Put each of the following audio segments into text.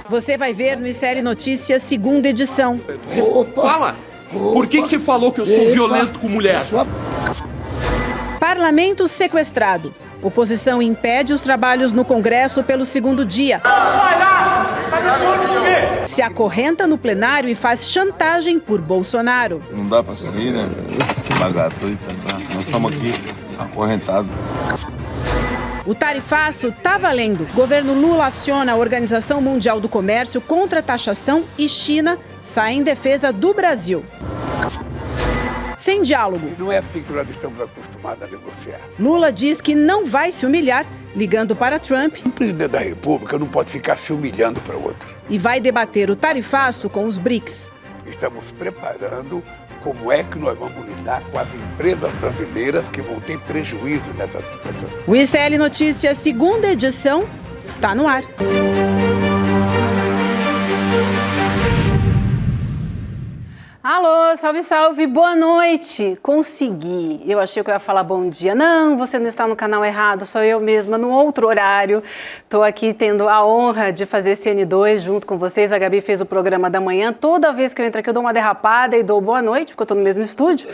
Você vai ver no ICL Notícias, segunda edição. Opa. Fala! Por que você falou que eu sou violento com mulher? Parlamento sequestrado. Oposição impede os trabalhos no Congresso pelo segundo dia. Se acorrenta no plenário e faz chantagem por Bolsonaro. Não dá pra se rir, né? Nós estamos aqui acorrentados. O tarifaço tá valendo. Governo Lula aciona a Organização Mundial do Comércio contra a taxação e China sai em defesa do Brasil. Sem diálogo. Não é assim que nós estamos acostumados a negociar. Lula diz que não vai se humilhar, ligando para Trump. O presidente da República não pode ficar se humilhando para outro. E vai debater o tarifaço com os BRICS. Estamos preparando como é que nós vamos lidar com as empresas brasileiras que vão ter prejuízo nessa situação. O ICL Notícias, segunda edição, está no ar. Alô, salve, salve, boa noite. Consegui. Eu achei que eu ia falar bom dia. Não, você não está no canal errado, sou eu mesma, num outro horário. Estou aqui tendo a honra de fazer CN2 junto com vocês. A Gabi fez o programa da manhã. Toda vez que eu entro aqui eu dou uma derrapada e dou boa noite, porque eu estou no mesmo estúdio.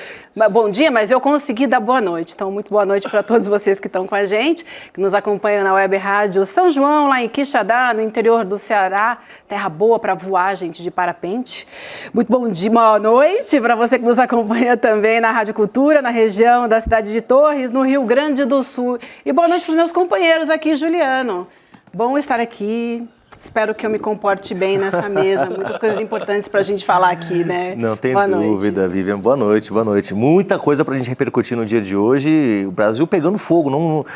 Bom dia, mas eu consegui dar boa noite. Então, muito boa noite para todos vocês que estão com a gente, que nos acompanham na Web Rádio São João, lá em Quixadá, no interior do Ceará. Terra boa para voar, gente, de parapente. Muito bom dia, boa noite para você que nos acompanha também na Rádio Cultura, na região da cidade de Torres, no Rio Grande do Sul. E boa noite para os meus companheiros aqui, Juliano. Bom estar aqui. Espero que eu me comporte bem nessa mesa. Muitas coisas importantes para a gente falar aqui, né? Não tem dúvida, Vivian. Boa noite, boa noite. Muita coisa para a gente repercutir no dia de hoje. O Brasil pegando fogo,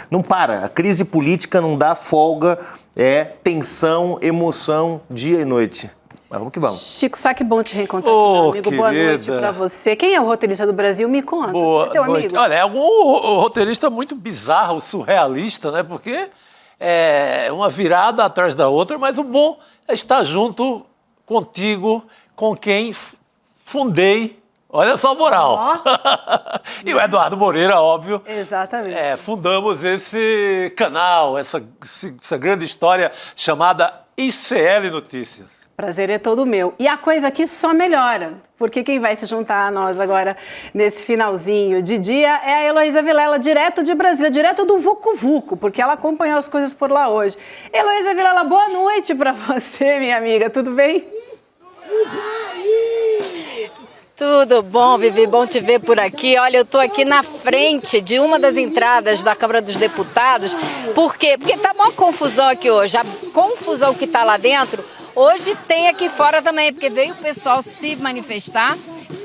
não para. A crise política não dá folga, é tensão, emoção, dia e noite. Mas vamos que vamos. Chico Sá, que bom te reencontrar aqui, meu amigo. Boa noite para você. Quem é o roteirista do Brasil? Me conta. Boa teu noite. amigo? Olha, é um roteirista muito bizarro, surrealista, né? Porque é uma virada atrás da outra, mas o bom é estar junto contigo, com quem fundei. Olha só a moral. Oh. E o Eduardo Moreira, óbvio. Exatamente. Fundamos esse canal, essa grande história chamada ICL Notícias. Prazer é todo meu. E a coisa aqui só melhora, porque quem vai se juntar a nós agora nesse finalzinho de dia é a Heloísa Vilela, direto de Brasília, direto do Vucu Vucu, porque ela acompanhou as coisas por lá hoje. Heloísa Vilela, boa noite para você, minha amiga, tudo bem? Tudo bom, Vivi? Bom te ver por aqui. Olha, eu estou aqui na frente de uma das entradas da Câmara dos Deputados. Por quê? Porque tá uma confusão aqui hoje. A confusão que está lá dentro, hoje tem aqui fora também, porque veio o pessoal se manifestar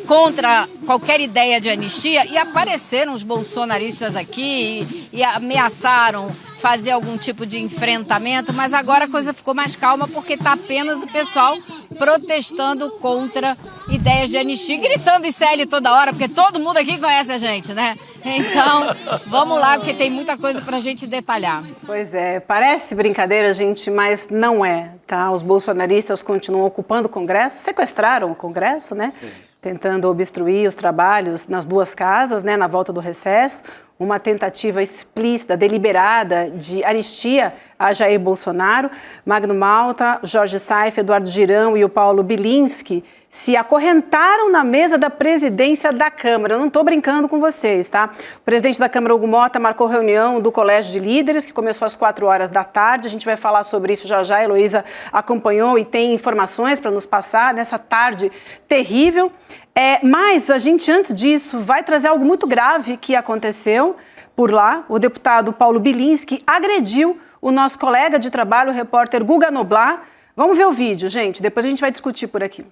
contra qualquer ideia de anistia e apareceram os bolsonaristas aqui e ameaçaram fazer algum tipo de enfrentamento, mas agora a coisa ficou mais calma porque está apenas o pessoal protestando contra ideias de anistia, gritando ICL toda hora, porque todo mundo aqui conhece a gente, né? Então, vamos lá, porque tem muita coisa para a gente detalhar. Pois é, parece brincadeira, gente, mas não é, tá? Os bolsonaristas continuam ocupando o Congresso, sequestraram o Congresso, né? Sim. Tentando obstruir os trabalhos nas duas casas, né, na volta do recesso, uma tentativa explícita, deliberada de anistia a Jair Bolsonaro. Magno Malta, Jorge Saif, Eduardo Girão e o Paulo Bilinski se acorrentaram na mesa da presidência da Câmara. Eu não estou brincando com vocês, tá? O presidente da Câmara, Hugo Mota, marcou reunião do Colégio de Líderes, que começou às 4h. A gente vai falar sobre isso já já. A Heloísa acompanhou e tem informações para nos passar nessa tarde terrível. Mas a gente, antes disso, vai trazer algo muito grave que aconteceu por lá. O deputado Paulo Bilinski agrediu o nosso colega de trabalho, o repórter Guga Noblar. Vamos ver o vídeo, gente. Depois a gente vai discutir por aqui.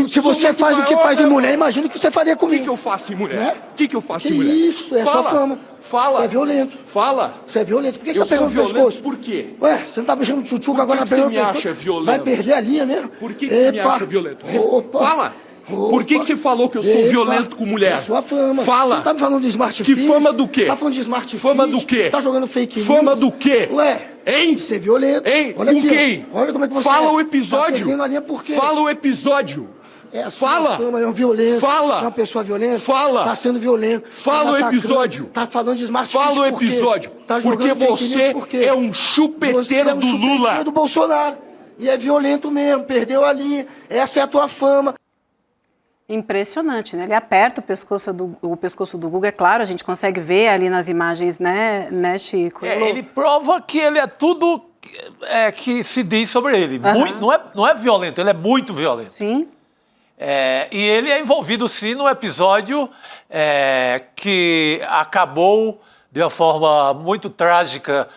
Se você faz o que faz em mulher, imagina o que você faria comigo. O que eu faço em mulher? O que eu faço em mulher? Isso, é sua fama. Fala. Você é violento. Fala. Você é violento. Por que você tá pegando o pescoço? Por quê? Ué, você não tá beijando de tchutchuca agora na pegando o pescoço? Por que você me acha violento? Vai perder a linha mesmo. Por que você me acha violento? Opa. Fala. Por que você falou que eu sou violento com mulher? É sua fama. Fala. Você tá me falando de Smart Que Fit? fama do quê? Tá falando de Smart Fit? Fama do quê? Tá jogando fake news? Fama do quê? Ué. Hein? Você é violento. Hein? Olha Com aqui, quem? Olha como é que você Fala é. o episódio. Tá perdendo a linha por quê? Fala o episódio. É a sua Fala. fama, é um violento. Fala. É uma pessoa violenta. Fala. Tá sendo violento. Fala o episódio. Tá falando de Smart Fit. Fala o episódio. Tá porque jogando fake você news por quê? é um chupeteiro Você é um do Lula. chupeteiro do Bolsonaro. E é violento mesmo, perdeu ali. Essa é a tua fama. Impressionante, né? Ele aperta o pescoço do Guga, é claro, a gente consegue ver ali nas imagens, né Chico? Ele prova que ele é tudo que se diz sobre ele. Não é violento, ele é muito violento. Sim. E ele é envolvido, sim, no episódio que acabou de uma forma muito trágica,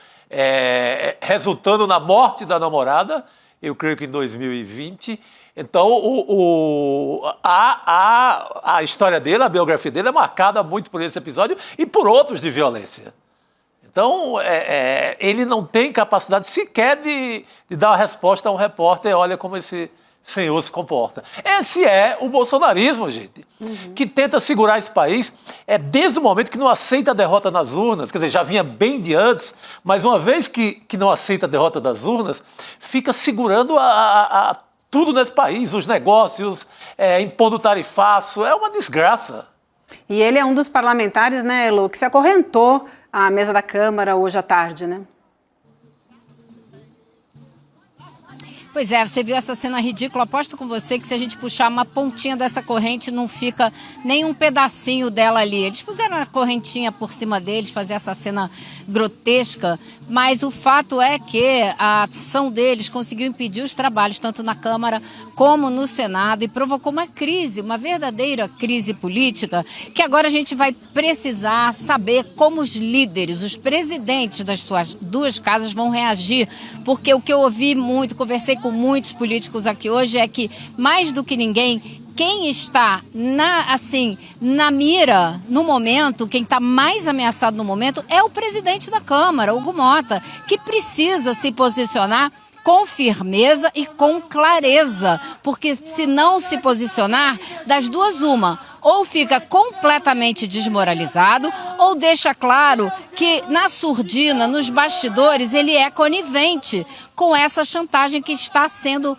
resultando na morte da namorada, eu creio que em 2020. Então, a história dele, a biografia dele é marcada muito por esse episódio e por outros de violência. Então, ele não tem capacidade sequer de dar uma resposta a um repórter, olha como esse senhor se comporta. Esse é o bolsonarismo, gente, que tenta segurar esse país desde o momento que não aceita a derrota nas urnas, quer dizer, já vinha bem de antes, mas uma vez que não aceita a derrota das urnas, fica segurando tudo nesse país, os negócios, impondo tarifaço, é uma desgraça. E ele é um dos parlamentares, né, Elo, que se acorrentou à mesa da Câmara hoje à tarde, né? Pois é, você viu essa cena ridícula, aposto com você que se a gente puxar uma pontinha dessa corrente não fica nem um pedacinho dela ali. Eles puseram a correntinha por cima deles, fazer essa cena grotesca, mas o fato é que a ação deles conseguiu impedir os trabalhos tanto na Câmara como no Senado e provocou uma crise, uma verdadeira crise política, que agora a gente vai precisar saber como os líderes, os presidentes das suas duas casas vão reagir, porque o que eu ouvi muito, conversei com muitos políticos aqui hoje é que, mais do que ninguém, quem está na mira no momento, quem está mais ameaçado no momento é o presidente da Câmara, Hugo Mota, que precisa se posicionar com firmeza e com clareza, porque se não se posicionar, das duas uma, ou fica completamente desmoralizado, ou deixa claro que na surdina, nos bastidores, ele é conivente com essa chantagem que está sendo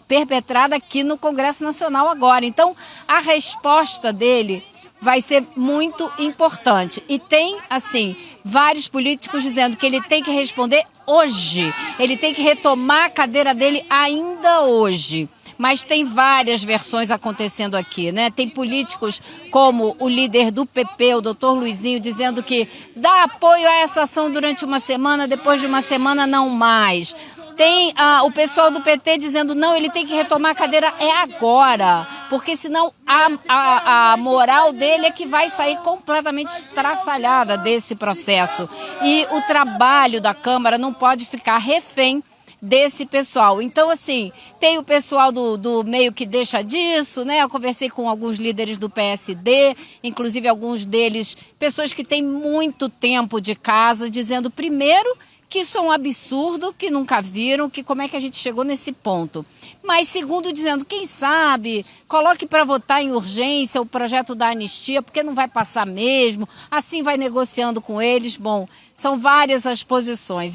perpetrada aqui no Congresso Nacional agora. Então, a resposta dele vai ser muito importante. E tem, assim, vários políticos dizendo que ele tem que responder hoje. Ele tem que retomar a cadeira dele ainda hoje. Mas tem várias versões acontecendo aqui, né? Tem políticos como o líder do PP, o doutor Luizinho, dizendo que dá apoio a essa ação durante uma semana, depois de uma semana não mais. Tem o pessoal do PT dizendo, não, ele tem que retomar a cadeira agora, porque senão a moral dele é que vai sair completamente estraçalhada desse processo. E o trabalho da Câmara não pode ficar refém desse pessoal. Então, assim, tem o pessoal do meio que deixa disso, né? Eu conversei com alguns líderes do PSD, inclusive alguns deles, pessoas que têm muito tempo de casa, dizendo, primeiro, que isso é um absurdo, que nunca viram, que como é que a gente chegou nesse ponto. Mas segundo, dizendo, quem sabe, coloque para votar em urgência o projeto da anistia, porque não vai passar mesmo, assim vai negociando com eles. Bom, são várias as posições.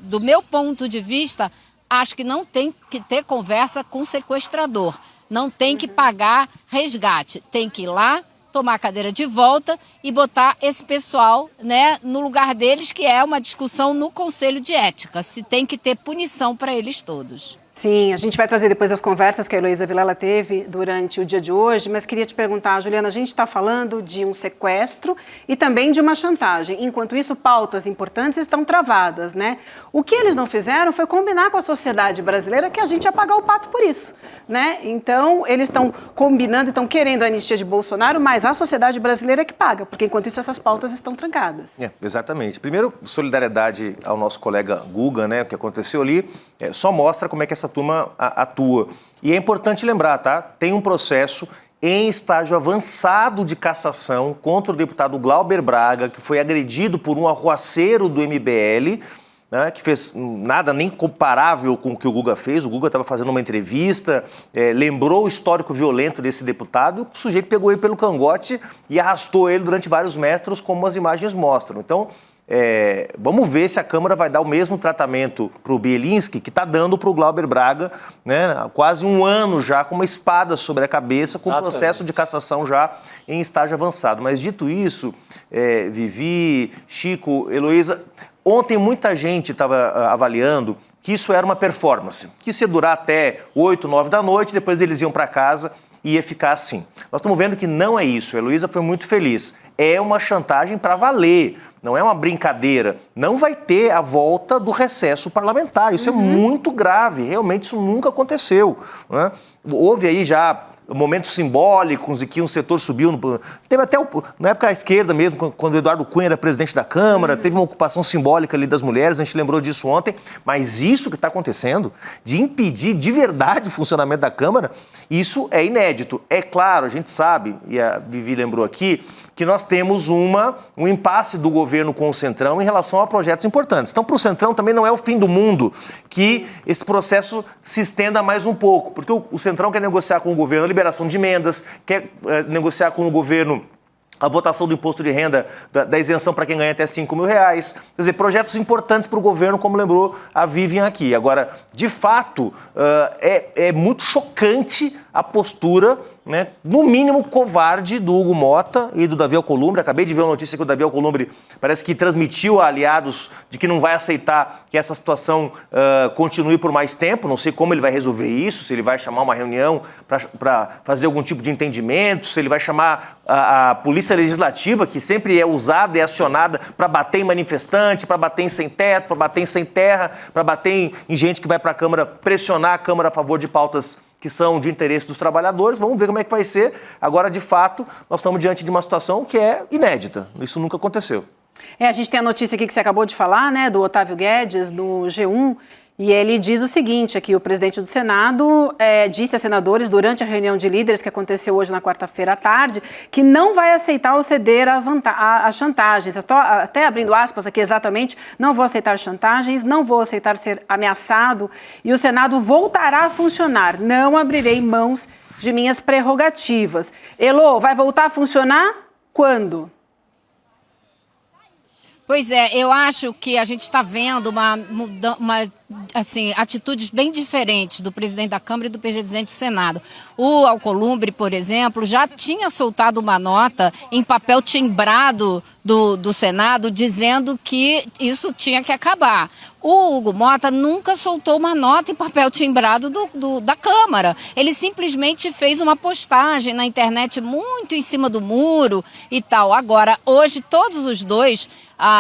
Do meu ponto de vista, acho que não tem que ter conversa com sequestrador, não tem que pagar resgate, tem que ir lá, tomar a cadeira de volta e botar esse pessoal, né, no lugar deles, que é uma discussão no Conselho de Ética, se tem que ter punição para eles todos. Sim, a gente vai trazer depois as conversas que a Heloísa Vilela teve durante o dia de hoje, mas queria te perguntar, Juliana, a gente está falando de um sequestro e também de uma chantagem. Enquanto isso, pautas importantes estão travadas, né? O que eles não fizeram foi combinar com a sociedade brasileira que a gente ia pagar o pato por isso, né? Então, eles estão combinando, estão querendo a anistia de Bolsonaro, mas a sociedade brasileira é que paga, porque enquanto isso essas pautas estão trancadas. Exatamente. Primeiro, solidariedade ao nosso colega Guga, né? O que aconteceu ali só mostra como é que essa turma atua. E é importante lembrar, tá? Tem um processo em estágio avançado de cassação contra o deputado Glauber Braga, que foi agredido por um arruaceiro do MBL, né, que fez nada nem comparável com o que o Guga fez. O Guga estava fazendo uma entrevista, lembrou o histórico violento desse deputado, e o sujeito pegou ele pelo cangote e arrastou ele durante vários metros, como as imagens mostram. Então, vamos ver se a Câmara vai dar o mesmo tratamento para o Bielinski que está dando para o Glauber Braga, né, há quase um ano já, com uma espada sobre a cabeça, com o processo de cassação já em estágio avançado. Mas dito isso, Vivi, Chico, Heloísa, ontem muita gente estava avaliando que isso era uma performance, que isso ia durar até 8, 9 da noite, depois eles iam para casa e ia ficar assim. Nós estamos vendo que não é isso. A Heloísa foi muito feliz. É uma chantagem para valer, não é uma brincadeira. Não vai ter a volta do recesso parlamentar. Isso é muito grave. Realmente isso nunca aconteceu, né? Houve aí já momentos simbólicos em que um setor subiu. Teve até, na época, a esquerda mesmo, quando o Eduardo Cunha era presidente da Câmara, teve uma ocupação simbólica ali das mulheres, a gente lembrou disso ontem, mas isso que está acontecendo, de impedir de verdade o funcionamento da Câmara, isso é inédito. É claro, a gente sabe, e a Vivi lembrou aqui, que nós temos um impasse do governo com o Centrão em relação a projetos importantes. Então, para o Centrão também não é o fim do mundo que esse processo se estenda mais um pouco, porque o Centrão quer negociar com o governo a liberação de emendas, quer negociar com o governo a votação do imposto de renda, da isenção para quem ganha até R$5.000. Quer dizer, projetos importantes para o governo, como lembrou a Vivian aqui. Agora, de fato, é muito chocante a postura, né, no mínimo covarde, do Hugo Motta e do Davi Alcolumbre. Acabei de ver uma notícia que o Davi Alcolumbre parece que transmitiu a aliados de que não vai aceitar que essa situação continue por mais tempo. Não sei como ele vai resolver isso, se ele vai chamar uma reunião para fazer algum tipo de entendimento, se ele vai chamar a polícia legislativa, que sempre é usada e acionada para bater em manifestante, para bater em sem-teto, para bater em sem-terra, para bater em gente que vai para a Câmara pressionar a Câmara a favor de pautas que são de interesse dos trabalhadores. Vamos ver como é que vai ser. Agora, de fato, nós estamos diante de uma situação que é inédita. Isso nunca aconteceu. A gente tem a notícia aqui que você acabou de falar, né, do Otávio Guedes, do G1, e ele diz o seguinte, aqui o presidente do Senado disse a senadores durante a reunião de líderes que aconteceu hoje na quarta-feira à tarde, que não vai aceitar ou ceder a chantagens. Até abrindo aspas aqui exatamente, não vou aceitar chantagens, não vou aceitar ser ameaçado, e o Senado voltará a funcionar, não abrirei mãos de minhas prerrogativas. Elô, vai voltar a funcionar quando? Pois é, eu acho que a gente está vendo atitudes bem diferentes do presidente da Câmara e do presidente do Senado. O Alcolumbre, por exemplo, já tinha soltado uma nota em papel timbrado do Senado dizendo que isso tinha que acabar. O Hugo Motta nunca soltou uma nota em papel timbrado da Câmara. Ele simplesmente fez uma postagem na internet muito em cima do muro e tal. Agora, hoje, todos os dois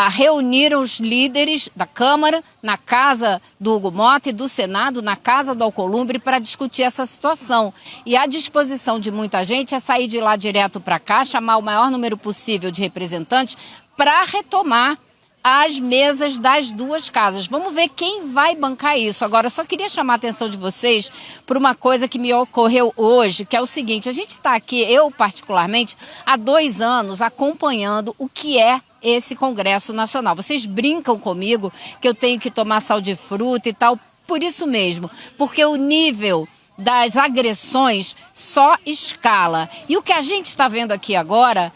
reuniram os líderes da Câmara na casa do Hugo Motta e do Senado, na casa do Alcolumbre, para discutir essa situação. E a disposição de muita gente é sair de lá direto para cá, chamar o maior número possível de representantes para retomar as mesas das duas casas. Vamos ver quem vai bancar isso. Agora, só queria chamar a atenção de vocês por uma coisa que me ocorreu hoje, que é o seguinte: a gente está aqui, eu particularmente, há 2 anos acompanhando o que é esse Congresso Nacional. Vocês brincam comigo que eu tenho que tomar sal de fruta e tal, por isso mesmo, porque o nível das agressões só escala. E o que a gente está vendo aqui agora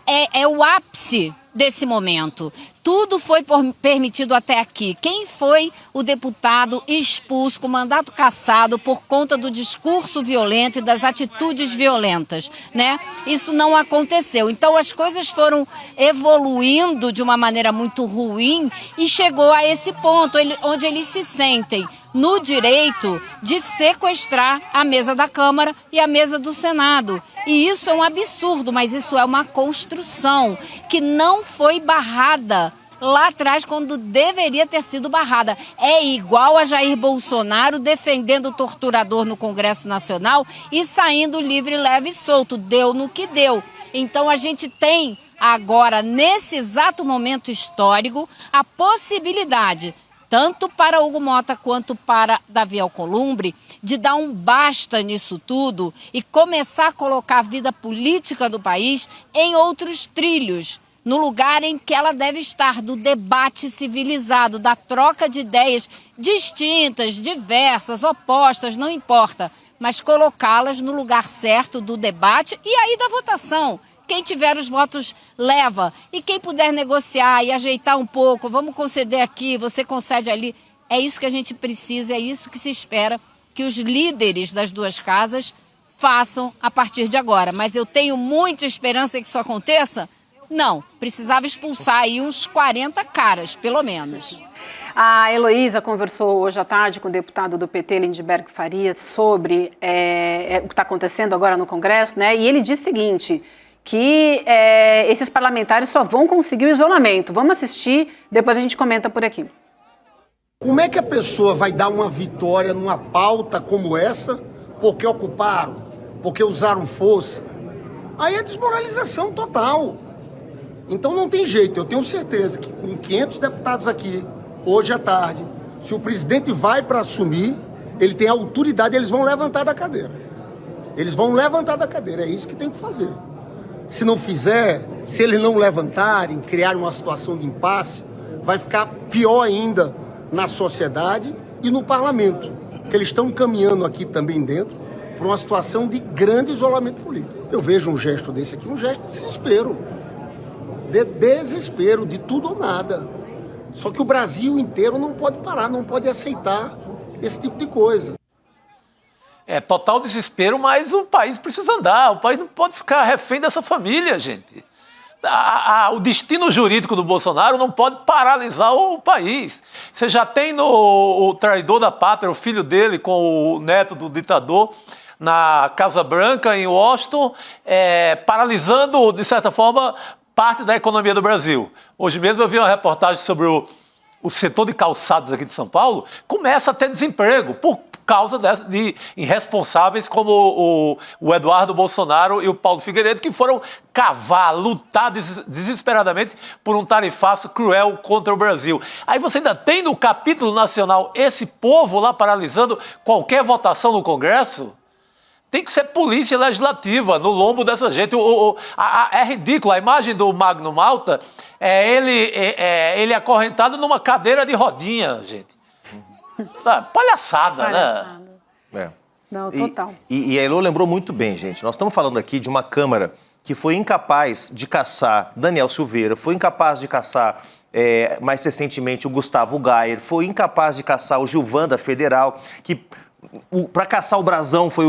é o ápice desse momento. Tudo foi permitido até aqui. Quem foi o deputado expulso com mandato cassado por conta do discurso violento e das atitudes violentas, né? Isso não aconteceu. Então as coisas foram evoluindo de uma maneira muito ruim e chegou a esse ponto onde eles se sentem no direito de sequestrar a mesa da Câmara e a mesa do Senado. E isso é um absurdo, mas isso é uma construção que não foi barrada lá atrás, quando deveria ter sido barrada. É igual a Jair Bolsonaro defendendo o torturador no Congresso Nacional e saindo livre, leve e solto. Deu no que deu. Então a gente tem agora, nesse exato momento histórico, a possibilidade, tanto para Hugo Motta quanto para Davi Alcolumbre, de dar um basta nisso tudo e começar a colocar a vida política do país em outros trilhos, no lugar em que ela deve estar, do debate civilizado, da troca de ideias distintas, diversas, opostas, não importa, mas colocá-las no lugar certo do debate e aí da votação. Quem tiver os votos leva, e quem puder negociar e ajeitar um pouco, vamos conceder aqui, você concede ali, é isso que a gente precisa, é isso que se espera que os líderes das duas casas façam a partir de agora. Mas eu tenho muita esperança que isso aconteça Não, precisava expulsar aí uns 40 caras, pelo menos. A Heloísa conversou hoje à tarde com o deputado do PT, Lindbergh Farias, sobre o que está acontecendo agora no Congresso, né? E ele disse o seguinte, que esses parlamentares só vão conseguir o isolamento. Vamos assistir, depois a gente comenta por aqui. Como é que a pessoa vai dar uma vitória numa pauta como essa porque ocuparam, porque usaram força? Aí é desmoralização total. Então não tem jeito, eu tenho certeza que com 500 deputados aqui, hoje à tarde, se o presidente vai para assumir, ele tem a autoridade, eles vão levantar da cadeira. Eles vão levantar da cadeira, é isso que tem que fazer. Se não fizer, se eles não levantarem, criarem uma situação de impasse, vai ficar pior ainda na sociedade e no parlamento, que eles estão caminhando aqui também dentro para uma situação de grande isolamento político. Eu vejo um gesto desse aqui, um gesto de desespero. De desespero, de tudo ou nada. Só que o Brasil inteiro não pode parar, não pode aceitar esse tipo de coisa. É total desespero, mas o país precisa andar. O país não pode ficar refém dessa família, gente. O destino jurídico do Bolsonaro não pode paralisar o país. Você já tem o traidor da pátria, o filho dele com o neto do ditador, na Casa Branca, em Washington, paralisando, de certa forma, parte da economia do Brasil. Hoje mesmo eu vi uma reportagem sobre o setor de calçados aqui de São Paulo, começa a ter desemprego por causa de irresponsáveis como o Eduardo Bolsonaro e o Paulo Figueiredo, que foram cavar, lutar desesperadamente por um tarifaço cruel contra o Brasil. Aí você ainda tem no capítulo nacional esse povo lá paralisando qualquer votação no Congresso. Tem que ser polícia legislativa no lombo dessa gente. É ridículo. A imagem do Magno Malta ele acorrentado numa cadeira de rodinha, gente. Palhaçada, né? Não, total. E a Elô lembrou muito bem, gente. Nós estamos falando aqui de uma Câmara que foi incapaz de caçar Daniel Silveira, foi incapaz de caçar, mais recentemente, o Gustavo Gayer, foi incapaz de caçar o Gilvan da Federal, que... Para caçar o Brasão foi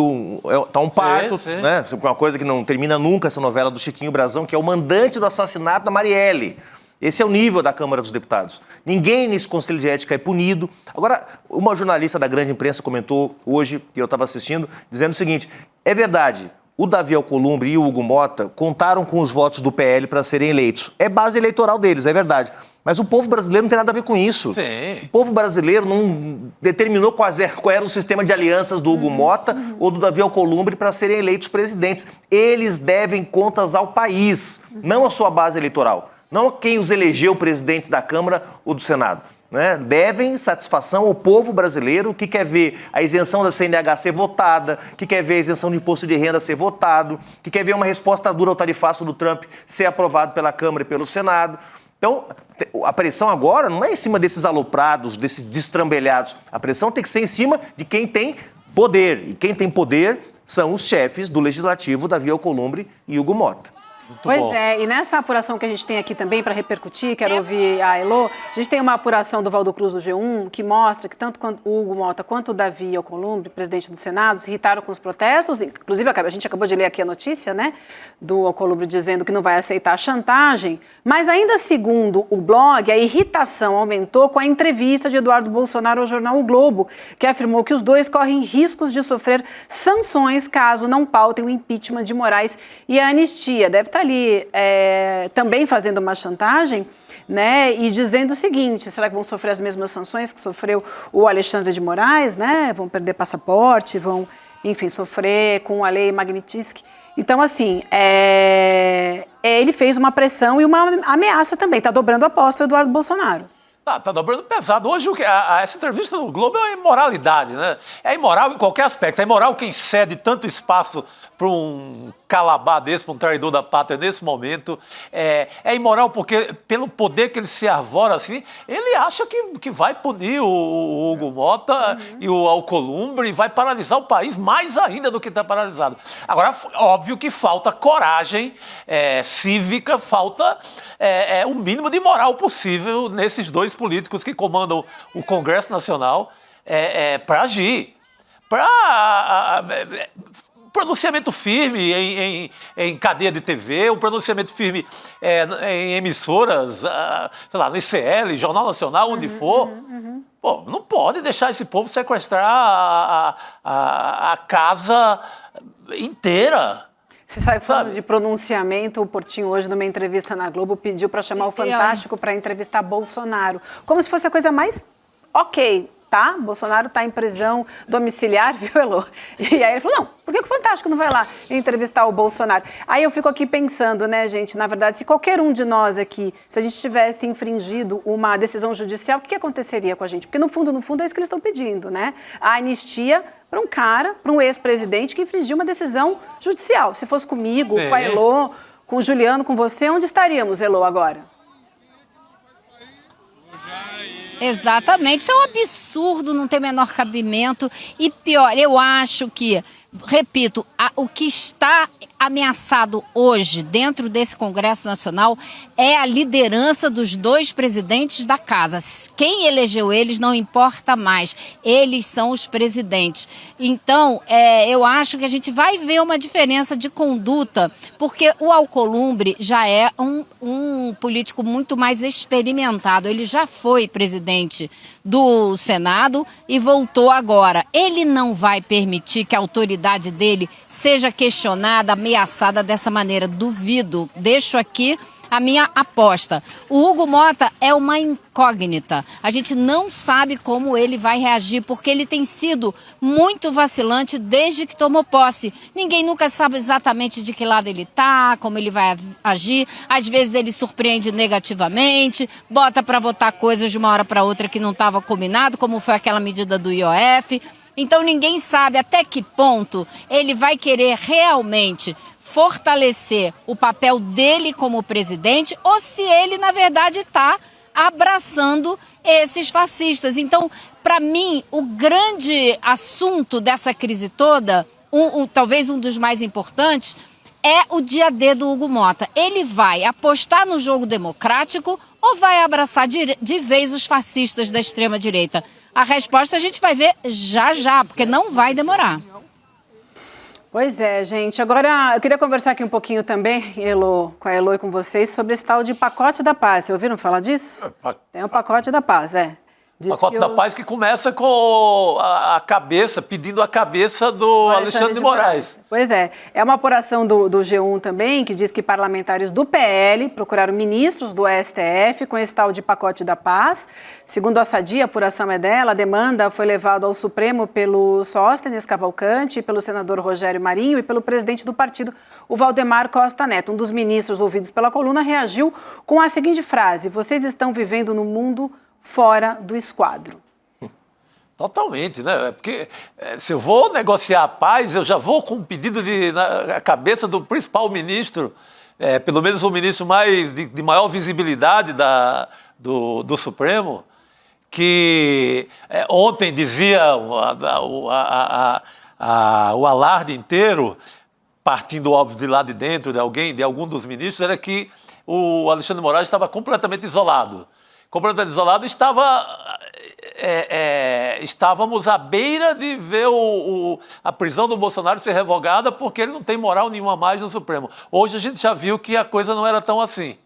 tá um parto, sim. Né? Uma coisa que não termina nunca, essa novela do Chiquinho Brasão, que é o mandante do assassinato da Marielle. Esse é o nível da Câmara dos Deputados. Ninguém nesse Conselho de Ética é punido. Agora, uma jornalista da grande imprensa comentou hoje, e eu estava assistindo, dizendo o seguinte, é verdade, o Davi Alcolumbre e o Hugo Mota contaram com os votos do PL para serem eleitos. É base eleitoral deles, é verdade. Mas o povo brasileiro não tem nada a ver com isso. Sim. O povo brasileiro não determinou qual era o sistema de alianças do Hugo Mota ou do Davi Alcolumbre para serem eleitos presidentes. Eles devem contas ao país, não à sua base eleitoral. Não a quem os elegeu presidentes da Câmara ou do Senado. Né? Devem satisfação ao povo brasileiro que quer ver a isenção da CNH ser votada, que quer ver a isenção do imposto de renda ser votado, que quer ver uma resposta dura ao tarifaço do Trump ser aprovado pela Câmara e pelo Senado. Então, a pressão agora não é em cima desses aloprados, desses destrambelhados. A pressão tem que ser em cima de quem tem poder. E quem tem poder são os chefes do Legislativo, Davi Alcolumbre e Hugo Mota. Pois é, e nessa apuração que a gente tem aqui também para repercutir, quero ouvir a Elô, a gente tem uma apuração do Valdo Cruz do G1 que mostra que tanto o Hugo Mota quanto o Davi Alcolumbre, presidente do Senado, se irritaram com os protestos, inclusive a gente acabou de ler aqui a notícia, né, do Alcolumbre dizendo que não vai aceitar a chantagem, mas ainda segundo o blog, a irritação aumentou com a entrevista de Eduardo Bolsonaro ao jornal O Globo, que afirmou que os dois correm riscos de sofrer sanções caso não pautem o impeachment de Moraes e a anistia. Deve estar ali também fazendo uma chantagem, né, e dizendo o seguinte, será que vão sofrer as mesmas sanções que sofreu o Alexandre de Moraes, né, vão perder passaporte, vão, enfim, sofrer com a lei Magnitsky. Então, assim, ele fez uma pressão e uma ameaça também, está dobrando a aposta do Eduardo Bolsonaro. Tá dobrando pesado. Hoje, essa entrevista no Globo é uma imoralidade, né? É imoral em qualquer aspecto. É imoral quem cede tanto espaço para um calabá desse, para um traidor da pátria nesse momento. É imoral porque, pelo poder que ele se arvora, assim, ele acha que vai punir o Hugo Mota e o Alcolumbre e vai paralisar o país mais ainda do que está paralisado. Agora, óbvio que falta coragem cívica, falta o mínimo de moral possível nesses dois políticos que comandam o Congresso Nacional para agir. pronunciamento firme em cadeia de TV, um pronunciamento firme em emissoras, sei lá, no ICL, Jornal Nacional, onde for. Pô, não pode deixar esse povo sequestrar a casa inteira. Você sai falando de pronunciamento, o Portinho hoje, numa entrevista na Globo, pediu para chamar o Fantástico para entrevistar Bolsonaro. Como se fosse a coisa mais ok, tá? Bolsonaro está em prisão domiciliar, viu, Elô? E aí ele falou, não, por que o Fantástico não vai lá entrevistar o Bolsonaro? Aí eu fico aqui pensando, né, gente, na verdade, se qualquer um de nós aqui, se a gente tivesse infringido uma decisão judicial, o que aconteceria com a gente? Porque no fundo, é isso que eles estão pedindo, né? A anistia para um cara, para um ex-presidente que infringiu uma decisão judicial. Se fosse comigo, com a Elô, com o Juliano, com você, onde estaríamos, Elô, agora? Exatamente, isso é um absurdo, não tem o menor cabimento. E pior, eu acho que, repito, o que está ameaçado hoje dentro desse Congresso Nacional é a liderança dos dois presidentes da casa. Quem elegeu eles não importa mais, eles são os presidentes. Então, eu acho que a gente vai ver uma diferença de conduta, porque o Alcolumbre já é um político muito mais experimentado. Ele já foi presidente do Senado e voltou agora. Ele não vai permitir que a autoridade dele seja questionada, ameaçada dessa maneira. Duvido. Deixo aqui a minha aposta. O Hugo Mota é uma incógnita. A gente não sabe como ele vai reagir, porque ele tem sido muito vacilante desde que tomou posse. Ninguém nunca sabe exatamente de que lado ele está, como ele vai agir. Às vezes ele surpreende negativamente, bota para votar coisas de uma hora para outra que não estava combinado, como foi aquela medida do IOF. Então ninguém sabe até que ponto ele vai querer realmente fortalecer o papel dele como presidente ou se ele, na verdade, está abraçando esses fascistas. Então, para mim, o grande assunto dessa crise toda, talvez um dos mais importantes, é o dia D do Hugo Mota. Ele vai apostar no jogo democrático ou vai abraçar de vez os fascistas da extrema-direita? A resposta a gente vai ver já, porque não vai demorar. Pois é, gente. Agora, eu queria conversar aqui um pouquinho também, Elô, com a Elô e com vocês, sobre esse tal de pacote da paz. Vocês ouviram falar disso? Tem o pacote da paz, Diz pacote da paz que começa com a cabeça, pedindo a cabeça do Alexandre de Moraes. Pois é uma apuração do G1 também, que diz que parlamentares do PL procuraram ministros do STF com esse tal de pacote da paz. Segundo a Sadia, a apuração é dela, a demanda foi levada ao Supremo pelo Sóstenes Cavalcante, pelo senador Rogério Marinho e pelo presidente do partido, o Valdemar Costa Neto. Um dos ministros ouvidos pela coluna reagiu com a seguinte frase: "Vocês estão vivendo no mundo fora do esquadro." Totalmente, né? Porque se eu vou negociar a paz, eu já vou com um pedido na cabeça do principal ministro, pelo menos o ministro de maior visibilidade do Supremo, que ontem dizia o alarde inteiro, partindo óbvio de lá de dentro de algum dos ministros, era que o Alexandre de Moraes estava completamente isolado. Completamente isolado, estávamos à beira de ver a prisão do Bolsonaro ser revogada porque ele não tem moral nenhuma mais no Supremo. Hoje a gente já viu que a coisa não era tão assim.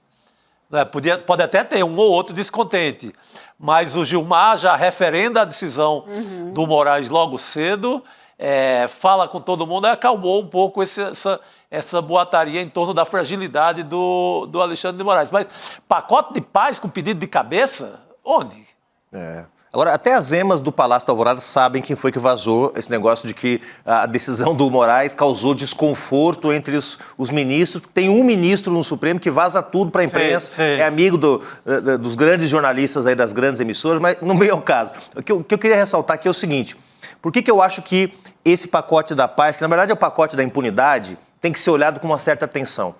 Né? Pode até ter um ou outro descontente, mas o Gilmar já referenda a decisão do Moraes logo cedo, fala com todo mundo, acalmou um pouco essa boataria em torno da fragilidade do Alexandre de Moraes. Mas pacote de paz com pedido de cabeça? Onde? Agora, até as emas do Palácio da Alvorada sabem quem foi que vazou esse negócio de que a decisão do Moraes causou desconforto entre os ministros. Tem um ministro no Supremo que vaza tudo para a imprensa, sim. É amigo dos grandes jornalistas aí, das grandes emissoras, mas não vem ao caso. O que eu queria ressaltar aqui é o seguinte: por que eu acho que esse pacote da paz, que na verdade é o pacote da impunidade, tem que ser olhado com uma certa atenção?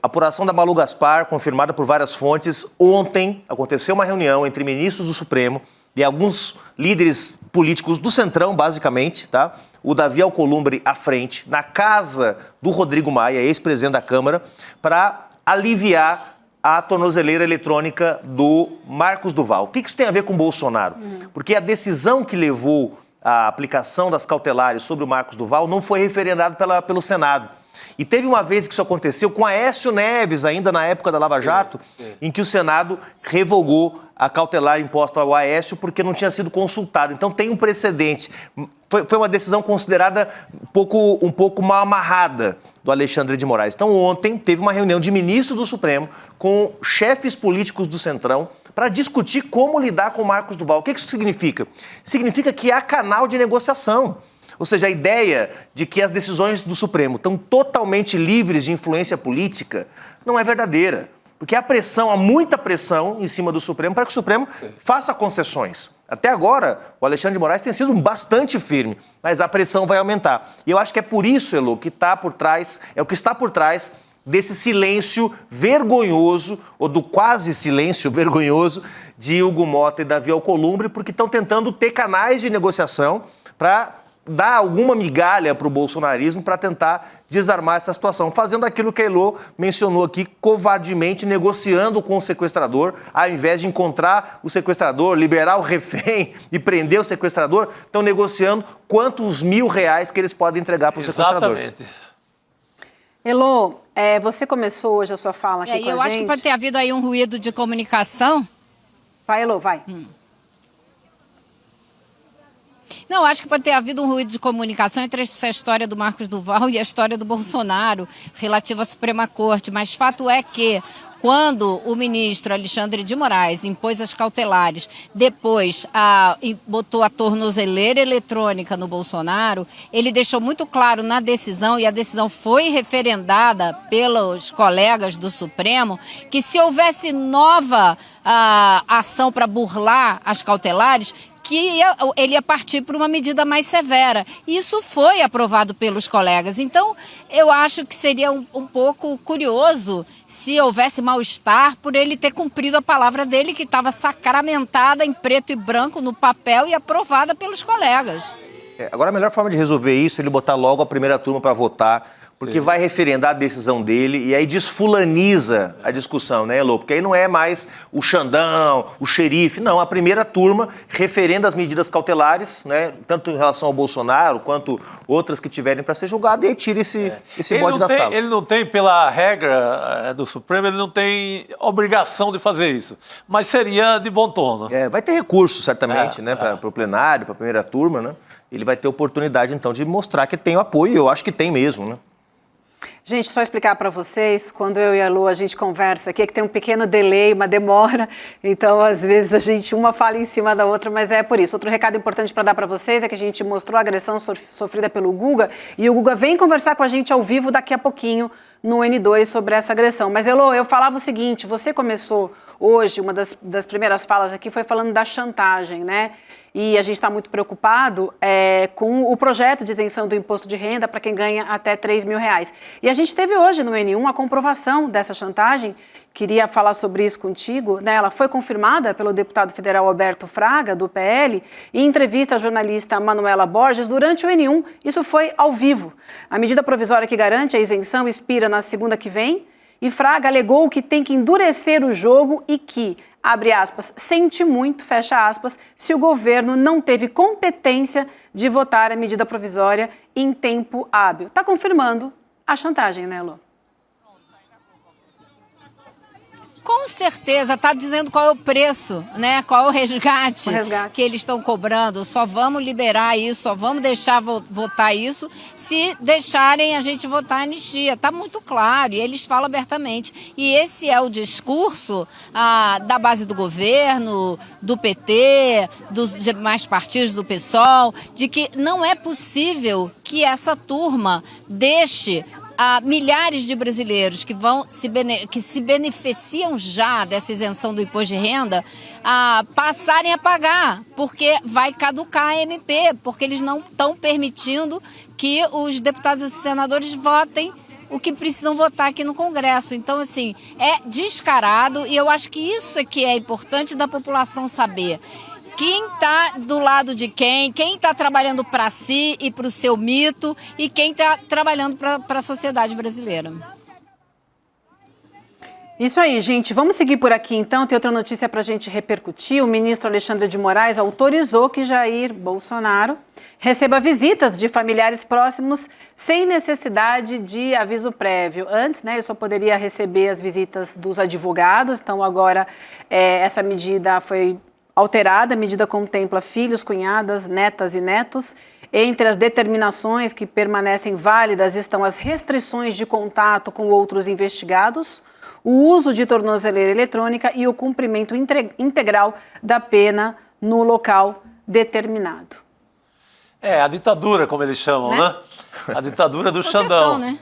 A apuração da Malu Gaspar, confirmada por várias fontes, ontem aconteceu uma reunião entre ministros do Supremo e alguns líderes políticos do Centrão, basicamente, tá? O Davi Alcolumbre à frente, na casa do Rodrigo Maia, ex-presidente da Câmara, para aliviar a tornozeleira eletrônica do Marcos Duval. O que isso tem a ver com o Bolsonaro? Porque a decisão que levou a aplicação das cautelares sobre o Marcos Duval não foi referendado pelo Senado. E teve uma vez que isso aconteceu com Aécio Neves, ainda na época da Lava Jato, em que o Senado revogou a cautelar imposta ao Aécio porque não tinha sido consultado. Então tem um precedente. Foi uma decisão considerada um pouco mal amarrada do Alexandre de Moraes. Então ontem teve uma reunião de ministros do Supremo com chefes políticos do Centrão para discutir como lidar com o Marcos Duval. O que isso significa? Significa que há canal de negociação. Ou seja, a ideia de que as decisões do Supremo estão totalmente livres de influência política não é verdadeira. Porque há muita pressão em cima do Supremo para que o Supremo faça concessões. Até agora, o Alexandre de Moraes tem sido bastante firme, mas a pressão vai aumentar. E eu acho que é por isso, Elô, que está por trás desse silêncio vergonhoso, ou do quase silêncio vergonhoso de Hugo Mota e Davi Alcolumbre, porque estão tentando ter canais de negociação para dar alguma migalha para o bolsonarismo para tentar desarmar essa situação, fazendo aquilo que a Elô mencionou aqui, covardemente negociando com o sequestrador, ao invés de encontrar o sequestrador, liberar o refém e prender o sequestrador, estão negociando quantos R$1.000 que eles podem entregar para o sequestrador. Exatamente. Elô, você começou hoje a sua fala aqui com a gente. Eu acho que pode ter havido aí um ruído de comunicação. Vai, Elô, vai. Não, acho que pode ter havido um ruído de comunicação entre essa história do Marcos Duval e a história do Bolsonaro relativa à Suprema Corte, mas fato é que quando o ministro Alexandre de Moraes impôs as cautelares, depois botou a tornozeleira eletrônica no Bolsonaro, ele deixou muito claro na decisão, e a decisão foi referendada pelos colegas do Supremo, que se houvesse nova ação para burlar as cautelares, que ele ia partir para uma medida mais severa. Isso foi aprovado pelos colegas. Então, eu acho que seria um pouco curioso se houvesse mal-estar por ele ter cumprido a palavra dele, que estava sacramentada em preto e branco no papel e aprovada pelos colegas. Agora, a melhor forma de resolver isso é ele botar logo a primeira turma para votar, porque vai referendar a decisão dele e aí desfulaniza a discussão, né, Elô? Porque aí não é mais o Xandão, o xerife, não. A primeira turma referenda as medidas cautelares, né, tanto em relação ao Bolsonaro quanto outras que tiverem para ser julgado, e aí tira esse bode da sala. Ele não tem, pela regra do Supremo, ele não tem obrigação de fazer isso, mas seria de bom tom. Vai ter recurso, certamente, né, para o plenário, para a primeira turma, né? Ele vai ter oportunidade, então, de mostrar que tem o apoio, e eu acho que tem mesmo, né? Gente, só explicar para vocês, quando eu e a Lu, a gente conversa aqui, é que tem um pequeno delay, uma demora, então às vezes a gente uma fala em cima da outra, mas é por isso. Outro recado importante para dar para vocês é que a gente mostrou a agressão sofrida pelo Guga, e o Guga vem conversar com a gente ao vivo daqui a pouquinho no N2 sobre essa agressão. Mas, Elô, eu falava o seguinte, você começou hoje, uma das primeiras falas aqui foi falando da chantagem, né? E a gente está muito preocupado com o projeto de isenção do imposto de renda para quem ganha até R$3.000. E a gente teve hoje no N1 a comprovação dessa chantagem. Queria falar sobre isso contigo, né? Ela foi confirmada pelo deputado federal Alberto Fraga, do PL, em entrevista à jornalista Manuela Borges durante o N1. Isso foi ao vivo. A medida provisória que garante a isenção expira na segunda que vem, e Fraga alegou que tem que endurecer o jogo e que, abre aspas, sente muito, fecha aspas, se o governo não teve competência de votar a medida provisória em tempo hábil. Está confirmando a chantagem, né, Elô? Com certeza, está dizendo qual é o preço, né? Qual é o resgate que eles estão cobrando. Só vamos liberar isso, só vamos deixar votar isso se deixarem a gente votar a anistia. Está muito claro, e eles falam abertamente. E esse é o discurso da base do governo, do PT, dos demais partidos do PSOL, de que não é possível que essa turma deixe milhares de brasileiros que se beneficiam já dessa isenção do imposto de renda passarem a pagar, porque vai caducar a MP, porque eles não estão permitindo que os deputados e os senadores votem o que precisam votar aqui no Congresso. Então, assim, é descarado, e eu acho que isso é que é importante da população saber. Quem está do lado de quem está trabalhando para si e para o seu mito, e quem está trabalhando para a sociedade brasileira. Isso aí, gente. Vamos seguir por aqui, então. Tem outra notícia para a gente repercutir. O ministro Alexandre de Moraes autorizou que Jair Bolsonaro receba visitas de familiares próximos sem necessidade de aviso prévio. Antes, ele só poderia receber as visitas dos advogados. Então, agora, essa medida foi alterada. A medida contempla filhos, cunhadas, netas e netos. Entre as determinações que permanecem válidas estão as restrições de contato com outros investigados, o uso de tornozeleira eletrônica e o cumprimento integral da pena no local determinado. A ditadura, como eles chamam, né? A ditadura do Possessão, Xandão. né?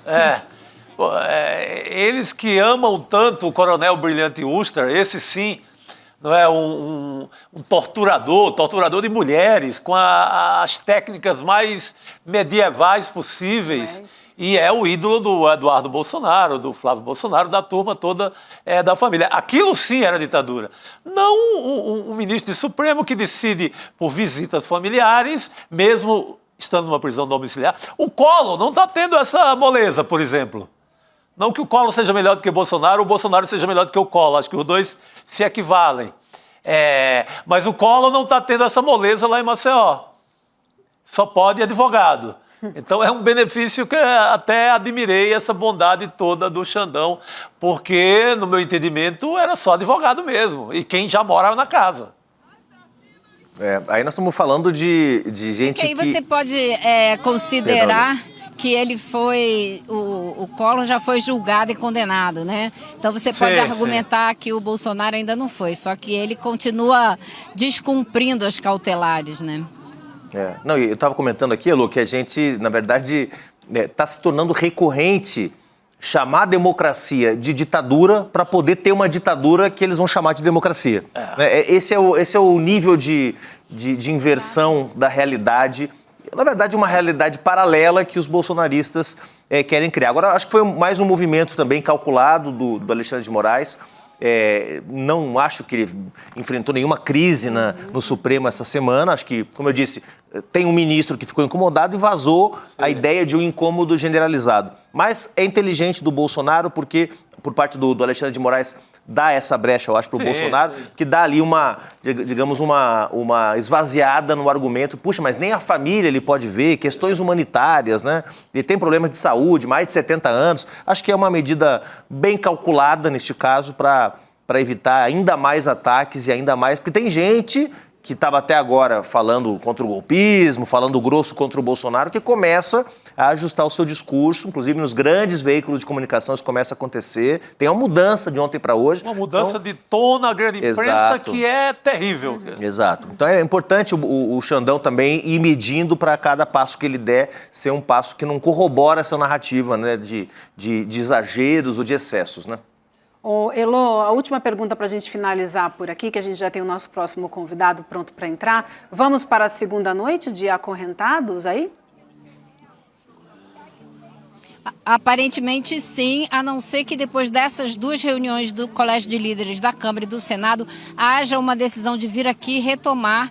Eles que amam tanto o coronel Brilhante Ustra, esse sim, não é um torturador de mulheres, com as técnicas mais medievais possíveis. E é o ídolo do Eduardo Bolsonaro, do Flávio Bolsonaro, da turma toda da família. Aquilo sim era ditadura. Não um ministro do Supremo que decide por visitas familiares, mesmo estando numa prisão domiciliar. O Collor não está tendo essa moleza, por exemplo. Não que o Collor seja melhor do que o Bolsonaro seja melhor do que o Collor. Acho que os dois se equivalem. Mas o Collor não está tendo essa moleza lá em Maceió. Só pode advogado. Então é um benefício que até admirei essa bondade toda do Xandão, porque, no meu entendimento, era só advogado mesmo, e quem já mora na casa. Aí nós estamos falando de gente que... Aí você pode considerar que ele foi, o Collor já foi julgado e condenado, né? Então você pode argumentar que o Bolsonaro ainda não foi, só que ele continua descumprindo as cautelares, né? Não, eu estava comentando aqui, Elô, que a gente, na verdade, está se tornando recorrente chamar a democracia de ditadura para poder ter uma ditadura que eles vão chamar de democracia. Esse é o nível de inversão da realidade, na verdade, uma realidade paralela que os bolsonaristas querem criar. Agora, acho que foi mais um movimento também calculado do Alexandre de Moraes. Não acho que ele enfrentou nenhuma crise no Supremo essa semana. Acho que, como eu disse, tem um ministro que ficou incomodado e vazou a ideia de um incômodo generalizado. Mas é inteligente do Bolsonaro porque, por parte do Alexandre de Moraes, dá essa brecha, eu acho, para o Bolsonaro, que dá ali uma esvaziada no argumento. Puxa, mas nem a família ele pode ver, questões humanitárias, né? Ele tem problemas de saúde, mais de 70 anos. Acho que é uma medida bem calculada, neste caso, para evitar ainda mais ataques e ainda mais... Porque tem gente que estava até agora falando contra o golpismo, falando grosso contra o Bolsonaro, que começa a ajustar o seu discurso, inclusive nos grandes veículos de comunicação isso começa a acontecer. Tem uma mudança de ontem para hoje. Uma mudança de tom na grande imprensa que é terrível. Exato. Então é importante o Xandão também ir medindo para cada passo que ele der ser um passo que não corrobora essa narrativa, né, de exageros ou de excessos, né? Elô, a última pergunta para a gente finalizar por aqui, que a gente já tem o nosso próximo convidado pronto para entrar. Vamos para a segunda noite de acorrentados aí? Aparentemente sim, a não ser que depois dessas duas reuniões do Colégio de Líderes da Câmara e do Senado haja uma decisão de vir aqui retomar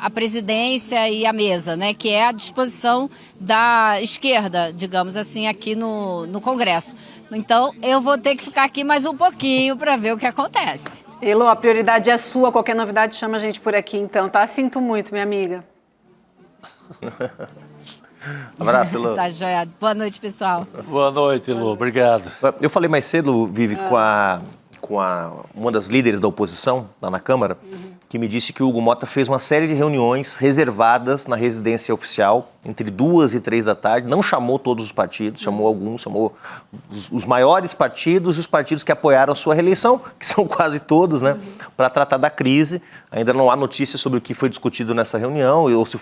a presidência e a mesa, né, que é a disposição da esquerda, digamos assim, aqui no Congresso. Então, eu vou ter que ficar aqui mais um pouquinho para ver o que acontece. Elô, a prioridade é sua, qualquer novidade chama a gente por aqui então, tá? Sinto muito, minha amiga. Abraço, Elô. Tá joia. Boa noite, pessoal. Boa noite, Elô. Obrigado. Eu falei mais cedo, Vivi, com uma das líderes da oposição lá na Câmara, que me disse que o Hugo Mota fez uma série de reuniões reservadas na residência oficial, entre 2 e 3 da tarde, não chamou todos os partidos, chamou alguns, chamou os maiores partidos e os partidos que apoiaram a sua reeleição, que são quase todos, né, para tratar da crise. Ainda não há notícias sobre o que foi discutido nessa reunião, ou se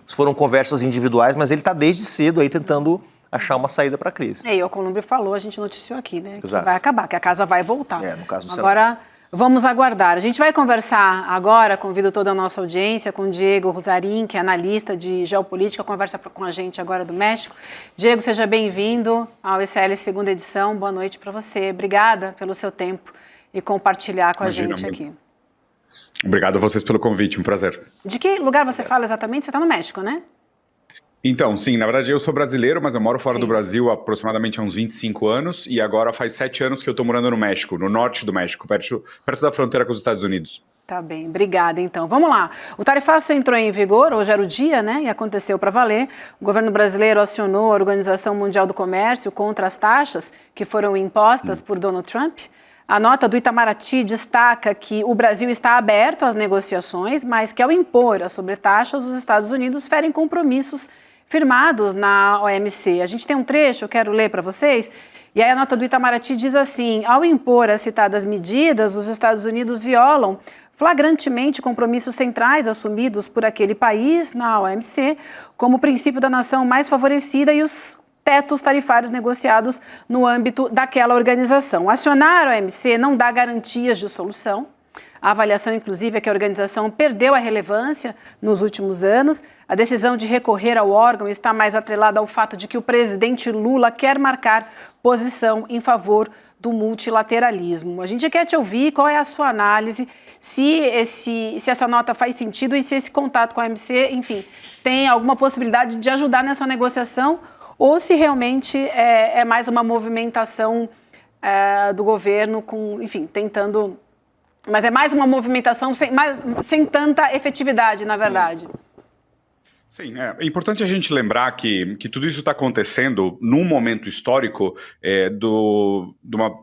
foram conversas individuais, mas ele está desde cedo aí tentando achar uma saída para a crise. E o Alcolumbre falou, a gente noticiou aqui, né? Exato. Que vai acabar, que a casa vai voltar. No caso do Agora, vamos aguardar. A gente vai conversar agora, convido toda a nossa audiência, com o Diego Rosarin, que é analista de geopolítica, conversa com a gente agora do México. Diego, seja bem-vindo ao ECL segunda edição. Boa noite para você. Obrigada pelo seu tempo e compartilhar com a gente aqui. Obrigado a vocês pelo convite, um prazer. De que lugar você fala exatamente? Você está no México, né? Então, sim, na verdade eu sou brasileiro, mas eu moro fora Sim. do Brasil há aproximadamente há uns 25 anos e agora faz 7 anos que eu estou morando no México, no norte do México, perto da fronteira com os Estados Unidos. Tá bem, obrigada então. Vamos lá. O tarifaço entrou em vigor, hoje era o dia, né? E aconteceu para valer. O governo brasileiro acionou a Organização Mundial do Comércio contra as taxas que foram impostas por Donald Trump. A nota do Itamaraty destaca que o Brasil está aberto às negociações, mas que ao impor as sobretaxas, os Estados Unidos ferem compromissos firmados na OMC. A gente tem um trecho, eu quero ler para vocês. E aí a nota do Itamaraty diz assim: ao impor as citadas medidas, os Estados Unidos violam flagrantemente compromissos centrais assumidos por aquele país na OMC, como o princípio da nação mais favorecida e os tetos tarifários negociados no âmbito daquela organização. Acionar a OMC não dá garantias de solução. A avaliação, inclusive, é que a organização perdeu a relevância nos últimos anos. A decisão de recorrer ao órgão está mais atrelada ao fato de que o presidente Lula quer marcar posição em favor do multilateralismo. A gente quer te ouvir, qual é a sua análise, se essa nota faz sentido e se esse contato com a OMC, enfim, tem alguma possibilidade de ajudar nessa negociação ou se realmente é mais uma movimentação do governo enfim, tentando... Mas é mais uma movimentação sem tanta efetividade, na verdade. Sim, é importante a gente lembrar que tudo isso está acontecendo num momento histórico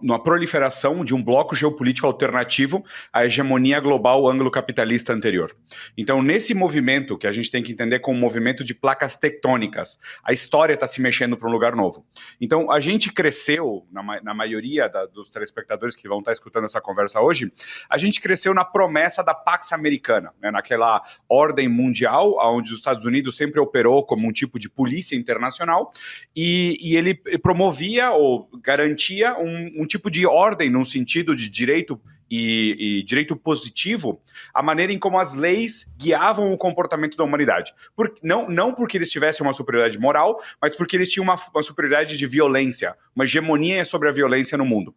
numa proliferação de um bloco geopolítico alternativo à hegemonia global anglo-capitalista anterior. Então, nesse movimento, que a gente tem que entender como um movimento de placas tectônicas, a história está se mexendo para um lugar novo. Então, a gente cresceu, na maioria dos telespectadores que vão estar escutando essa conversa hoje, a gente cresceu na promessa da Pax Americana, né, naquela ordem mundial onde os Estados Unidos sempre operou como um tipo de polícia internacional e ele promovia ou garantia um tipo de ordem no sentido de direito e direito positivo, a maneira em como as leis guiavam o comportamento da humanidade. Não porque eles tivessem uma superioridade moral, mas porque eles tinham uma superioridade de violência, uma hegemonia sobre a violência no mundo.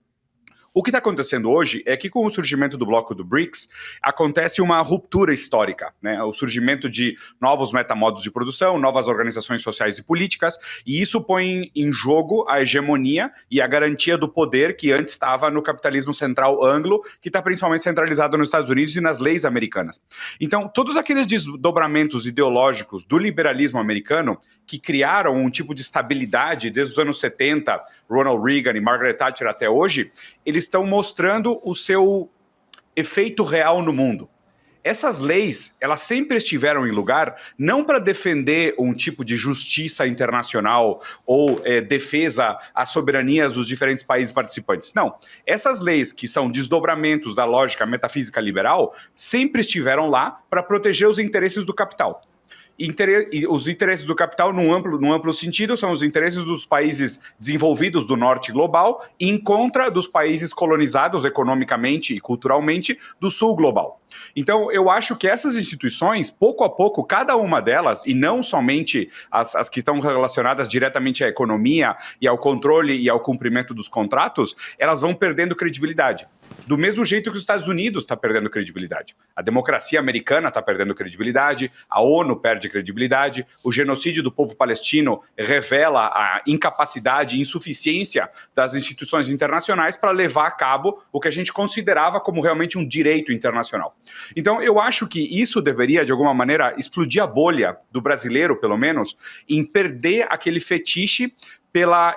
O que está acontecendo hoje é que com o surgimento do bloco do BRICS, acontece uma ruptura histórica, né? O surgimento de novos metamodos de produção, novas organizações sociais e políticas, e isso põe em jogo a hegemonia e a garantia do poder que antes estava no capitalismo central anglo, que está principalmente centralizado nos Estados Unidos e nas leis americanas. Então, todos aqueles desdobramentos ideológicos do liberalismo americano que criaram um tipo de estabilidade desde os anos 70, Ronald Reagan e Margaret Thatcher até hoje, eles estão mostrando o seu efeito real no mundo. Essas leis, elas sempre estiveram em lugar não para defender um tipo de justiça internacional ou defesa às soberanias dos diferentes países participantes. Não. Essas leis, que são desdobramentos da lógica metafísica liberal, sempre estiveram lá para proteger os interesses do capital. Os interesses do capital, num amplo sentido, são os interesses dos países desenvolvidos do norte global em contra dos países colonizados economicamente e culturalmente do sul global. Então, eu acho que essas instituições, pouco a pouco, cada uma delas, e não somente as que estão relacionadas diretamente à economia e ao controle e ao cumprimento dos contratos, elas vão perdendo credibilidade. Do mesmo jeito que os Estados Unidos está perdendo credibilidade. A democracia americana está perdendo credibilidade, a ONU perde credibilidade, o genocídio do povo palestino revela a incapacidade e insuficiência das instituições internacionais para levar a cabo o que a gente considerava como realmente um direito internacional. Então, eu acho que isso deveria, de alguma maneira, explodir a bolha do brasileiro, pelo menos, em perder aquele fetiche pela...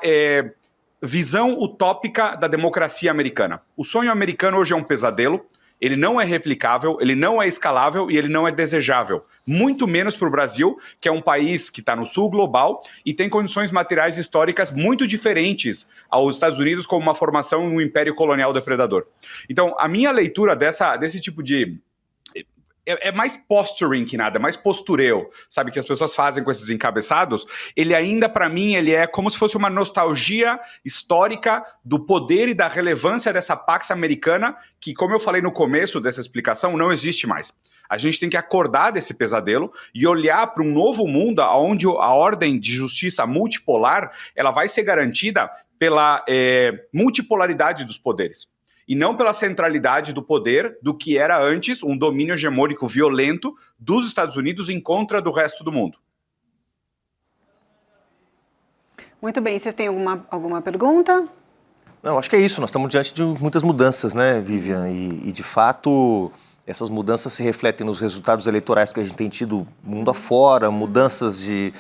visão utópica da democracia americana. O sonho americano hoje é um pesadelo, ele não é replicável, ele não é escalável e ele não é desejável. Muito menos para o Brasil, que é um país que está no sul global e tem condições materiais históricas muito diferentes aos Estados Unidos como uma formação em um império colonial depredador. Então, a minha leitura desse tipo de... É mais posturing que nada, é mais postureo, sabe, que as pessoas fazem com esses encabeçados. Ele ainda, para mim, ele é como se fosse uma nostalgia histórica do poder e da relevância dessa Pax Americana, que, como eu falei no começo dessa explicação, não existe mais. A gente tem que acordar desse pesadelo e olhar para um novo mundo onde a ordem de justiça multipolar ela vai ser garantida pela multipolaridade dos poderes. E não pela centralidade do poder do que era antes um domínio hegemônico violento dos Estados Unidos em contra do resto do mundo. Muito bem, vocês têm alguma pergunta? Não, acho que é isso. Nós estamos diante de muitas mudanças, né, Vivian? E de fato, essas mudanças se refletem nos resultados eleitorais que a gente tem tido mundo afora, mudanças de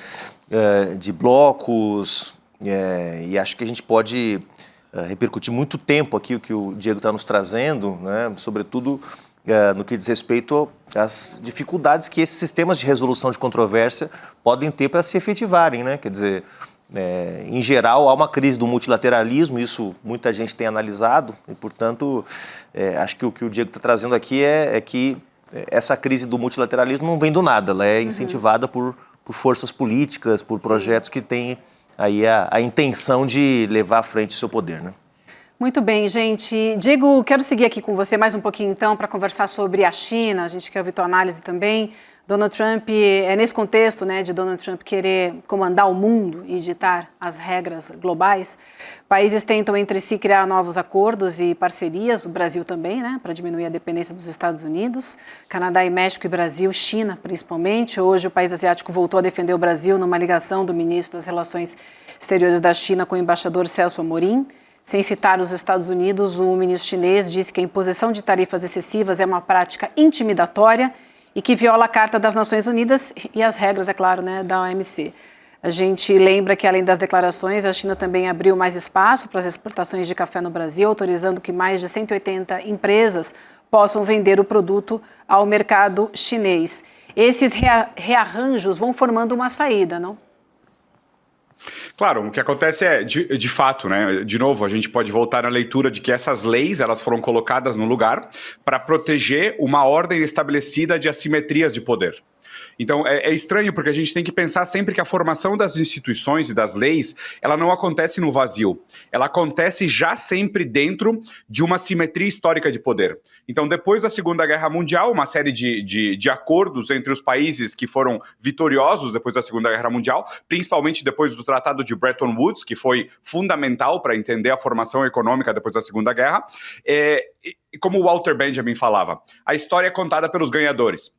blocos, e acho que a gente pode repercutir muito tempo aqui o que o Diego está nos trazendo, né, sobretudo no que diz respeito às dificuldades que esses sistemas de resolução de controvérsia podem ter para se efetivarem, né? Quer dizer, em geral, há uma crise do multilateralismo, isso muita gente tem analisado, e, portanto, acho que o que o Diego está trazendo aqui é que essa crise do multilateralismo não vem do nada, ela é incentivada por forças políticas, por projetos que têm aí a intenção de levar à frente o seu poder, né? Muito bem, gente. Diego, quero seguir aqui com você mais um pouquinho, então, para conversar sobre a China. A gente quer ouvir tua análise também. Donald Trump, nesse contexto, né, de Donald Trump querer comandar o mundo e ditar as regras globais, países tentam entre si criar novos acordos e parcerias, o Brasil também, né, para diminuir a dependência dos Estados Unidos, Canadá e México e Brasil, China principalmente. Hoje o país asiático voltou a defender o Brasil numa ligação do ministro das Relações Exteriores da China com o embaixador Celso Amorim. Sem citar os Estados Unidos, o ministro chinês disse que a imposição de tarifas excessivas é uma prática intimidatória e que viola a Carta das Nações Unidas e as regras, é claro, né, da OMC. A gente lembra que, além das declarações, a China também abriu mais espaço para as exportações de café no Brasil, autorizando que mais de 180 empresas possam vender o produto ao mercado chinês. Esses rearranjos vão formando uma saída, não? Claro, o que acontece é, de fato, né, de novo, a gente pode voltar na leitura de que essas leis, elas foram colocadas no lugar para proteger uma ordem estabelecida de assimetrias de poder. Então, é estranho porque a gente tem que pensar sempre que a formação das instituições e das leis, ela não acontece no vazio. Ela acontece já sempre dentro de uma simetria histórica de poder. Então, depois da Segunda Guerra Mundial, uma série de acordos entre os países que foram vitoriosos depois da Segunda Guerra Mundial, principalmente depois do Tratado de Bretton Woods, que foi fundamental para entender a formação econômica depois da Segunda Guerra. Como o Walter Benjamin falava, a história é contada pelos ganhadores.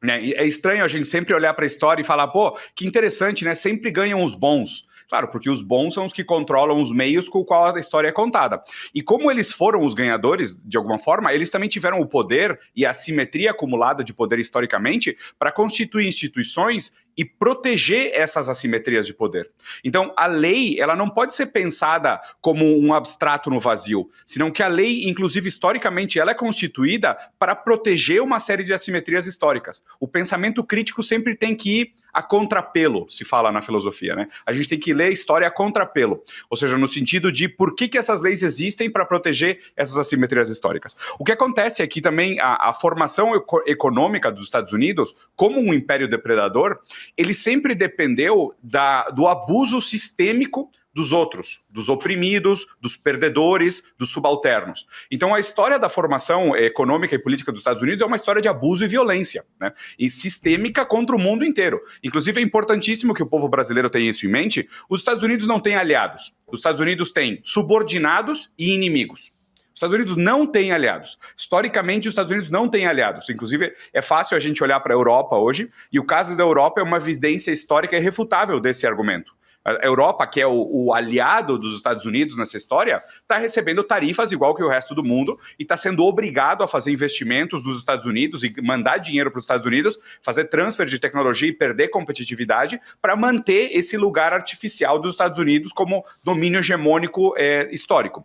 É estranho a gente sempre olhar para a história e falar, pô, que interessante, né? Sempre ganham os bons. Claro, porque os bons são os que controlam os meios com o qual a história é contada. E como eles foram os ganhadores, de alguma forma, eles também tiveram o poder e a simetria acumulada de poder historicamente para constituir instituições e proteger essas assimetrias de poder. Então, a lei, ela não pode ser pensada como um abstrato no vazio, senão que a lei, inclusive historicamente, ela é constituída para proteger uma série de assimetrias históricas. O pensamento crítico sempre tem que ir a contrapelo, se fala na filosofia, né? A gente tem que ler a história a contrapelo, ou seja, no sentido de por que essas leis existem para proteger essas assimetrias históricas. O que acontece é que também a formação econômica dos Estados Unidos, como um império depredador, ele sempre dependeu do abuso sistêmico dos outros, dos oprimidos, dos perdedores, dos subalternos. Então a história da formação econômica e política dos Estados Unidos é uma história de abuso e violência, né? E sistêmica contra o mundo inteiro. Inclusive é importantíssimo que o povo brasileiro tenha isso em mente, os Estados Unidos não têm aliados, os Estados Unidos têm subordinados e inimigos. Os Estados Unidos não têm aliados. Historicamente, os Estados Unidos não têm aliados. Inclusive, é fácil a gente olhar para a Europa hoje, e o caso da Europa é uma evidência histórica irrefutável desse argumento. A Europa, que é o aliado dos Estados Unidos nessa história, está recebendo tarifas igual que o resto do mundo e está sendo obrigado a fazer investimentos nos Estados Unidos e mandar dinheiro para os Estados Unidos, fazer transfer de tecnologia e perder competitividade para manter esse lugar artificial dos Estados Unidos como domínio hegemônico histórico.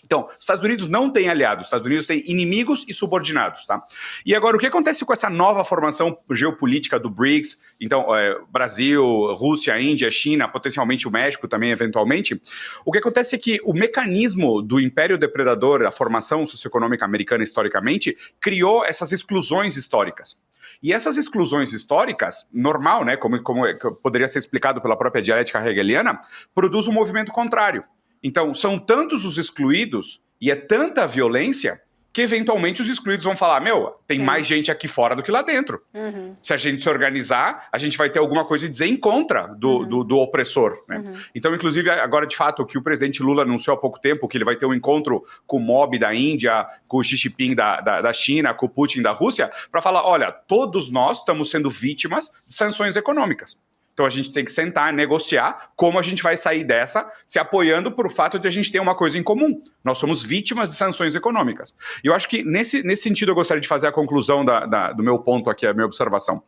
Então, os Estados Unidos não têm aliados, os Estados Unidos têm inimigos e subordinados, tá? E agora, o que acontece com essa nova formação geopolítica do BRICS? Então, Brasil, Rússia, Índia, China, potencialmente o México também, eventualmente. O que acontece é que o mecanismo do império depredador, a formação socioeconômica americana historicamente, criou essas exclusões históricas. E essas exclusões históricas, normal, né, como poderia ser explicado pela própria dialética hegeliana, produz um movimento contrário. Então, são tantos os excluídos e é tanta a violência que, eventualmente, os excluídos vão falar, tem mais gente aqui fora do que lá dentro. Uhum. Se a gente se organizar, a gente vai ter alguma coisa a dizer em contra do opressor. Né? Uhum. Então, inclusive, agora, de fato, o que o presidente Lula anunciou há pouco tempo, que ele vai ter um encontro com o Mob da Índia, com o Xi Jinping da China, com o Putin da Rússia, para falar, olha, todos nós estamos sendo vítimas de sanções econômicas. Então a gente tem que sentar, negociar como a gente vai sair dessa, se apoiando por fato de a gente ter uma coisa em comum. Nós somos vítimas de sanções econômicas. E eu acho que nesse sentido eu gostaria de fazer a conclusão do meu ponto aqui, a minha observação.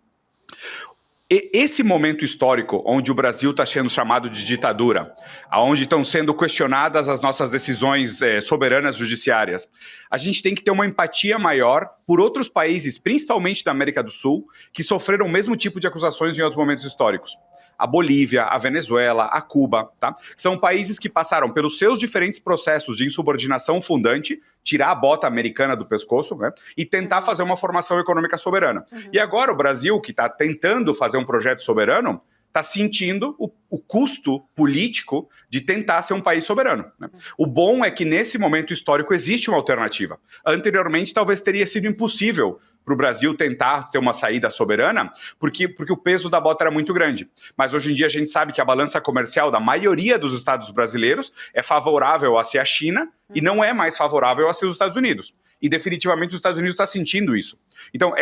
Esse momento histórico onde o Brasil está sendo chamado de ditadura, onde estão sendo questionadas as nossas decisões soberanas judiciárias, a gente tem que ter uma empatia maior por outros países, principalmente da América do Sul, que sofreram o mesmo tipo de acusações em outros momentos históricos. A Bolívia, a Venezuela, a Cuba, tá? São países que passaram pelos seus diferentes processos de insubordinação fundante, tirar a bota americana do pescoço, né? E tentar fazer uma formação econômica soberana. E agora o Brasil, que está tentando fazer um projeto soberano, está sentindo o custo político de tentar ser um país soberano, né? O bom é que nesse momento histórico existe uma alternativa. Anteriormente talvez teria sido impossível para o Brasil tentar ter uma saída soberana, porque o peso da bota era muito grande. Mas hoje em dia a gente sabe que a balança comercial da maioria dos estados brasileiros é favorável a ser a China e não é mais favorável a ser os Estados Unidos. E definitivamente os Estados Unidos estão sentindo isso. Então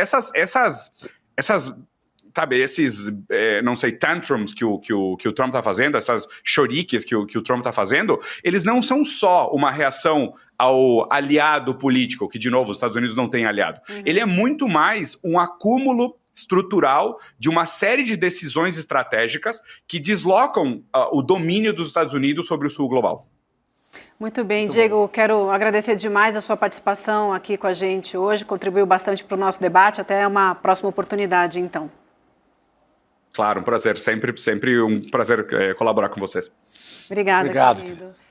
sabe, esses, não sei, tantrums que o Trump está fazendo, essas choriques que o Trump está fazendo, eles não são só uma reação ao aliado político, que, de novo, os Estados Unidos não têm aliado. Ele é muito mais um acúmulo estrutural de uma série de decisões estratégicas que deslocam o domínio dos Estados Unidos sobre o sul global. Muito bem, Diego, quero agradecer demais a sua participação aqui com a gente hoje, contribuiu bastante para o nosso debate, até uma próxima oportunidade, então. Claro, um prazer, sempre um prazer colaborar com vocês. Obrigada, Obrigado. querido.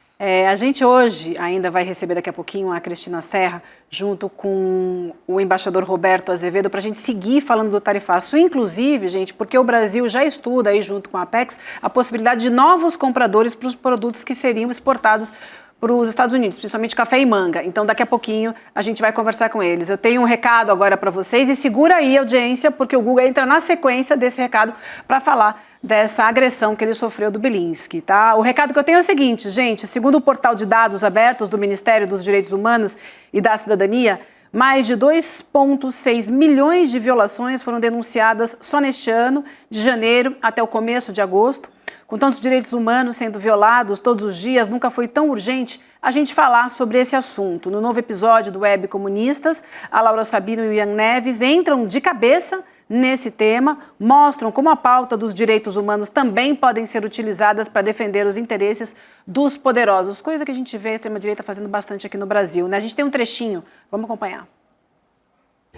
A gente hoje ainda vai receber daqui a pouquinho a Cristina Serra, junto com o embaixador Roberto Azevedo, para a gente seguir falando do tarifaço. Inclusive, gente, porque o Brasil já estuda aí junto com a Apex a possibilidade de novos compradores para os produtos que seriam exportados para os Estados Unidos, principalmente café e manga. Então, daqui a pouquinho, a gente vai conversar com eles. Eu tenho um recado agora para vocês e segura aí, audiência, porque o Guga entra na sequência desse recado para falar dessa agressão que ele sofreu do Bilinski, tá? O recado que eu tenho é o seguinte, gente, segundo o portal de dados abertos do Ministério dos Direitos Humanos e da Cidadania, mais de 2,6 milhões de violações foram denunciadas só neste ano, de janeiro até o começo de agosto. Com tantos direitos humanos sendo violados todos os dias, nunca foi tão urgente a gente falar sobre esse assunto. No novo episódio do Web Comunistas, a Laura Sabino e o Ian Neves entram de cabeça nesse tema, mostram como a pauta dos direitos humanos também podem ser utilizadas para defender os interesses dos poderosos, coisa que a gente vê a extrema-direita fazendo bastante aqui no Brasil, né? A gente tem um trechinho, vamos acompanhar.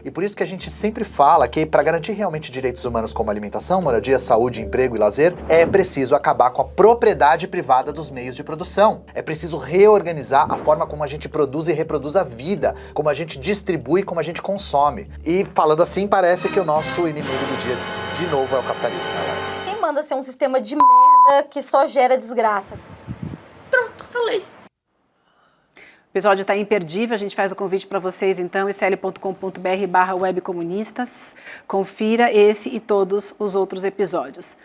E por isso que a gente sempre fala que para garantir realmente direitos humanos como alimentação, moradia, saúde, emprego e lazer, é preciso acabar com a propriedade privada dos meios de produção. É preciso reorganizar a forma como a gente produz e reproduz a vida, como a gente distribui, como a gente consome. E falando assim, parece que o nosso inimigo do dia, de novo, é o capitalismo, né, Laura? Quem manda ser um sistema de merda que só gera desgraça? Pronto, falei. O episódio está imperdível, a gente faz o convite para vocês, então, icl.com.br/webcomunistas. Confira esse e todos os outros episódios.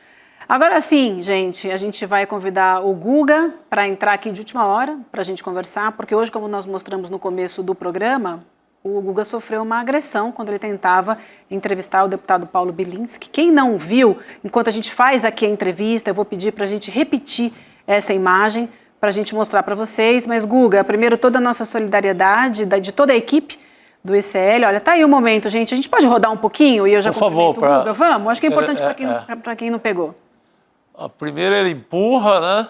Agora sim, gente, a gente vai convidar o Guga para entrar aqui de última hora, para a gente conversar, porque hoje, como nós mostramos no começo do programa, o Guga sofreu uma agressão quando ele tentava entrevistar o deputado Paulo Bilinski. Quem não viu, enquanto a gente faz aqui a entrevista, eu vou pedir para a gente repetir essa imagem, para a gente mostrar para vocês. Mas, Guga, primeiro toda a nossa solidariedade de toda a equipe do ICL. Olha, tá aí o momento, gente. A gente pode rodar um pouquinho e eu já cumprimento o Guga? Vamos? Acho que é importante para quem não pegou. Primeiro ele empurra, né?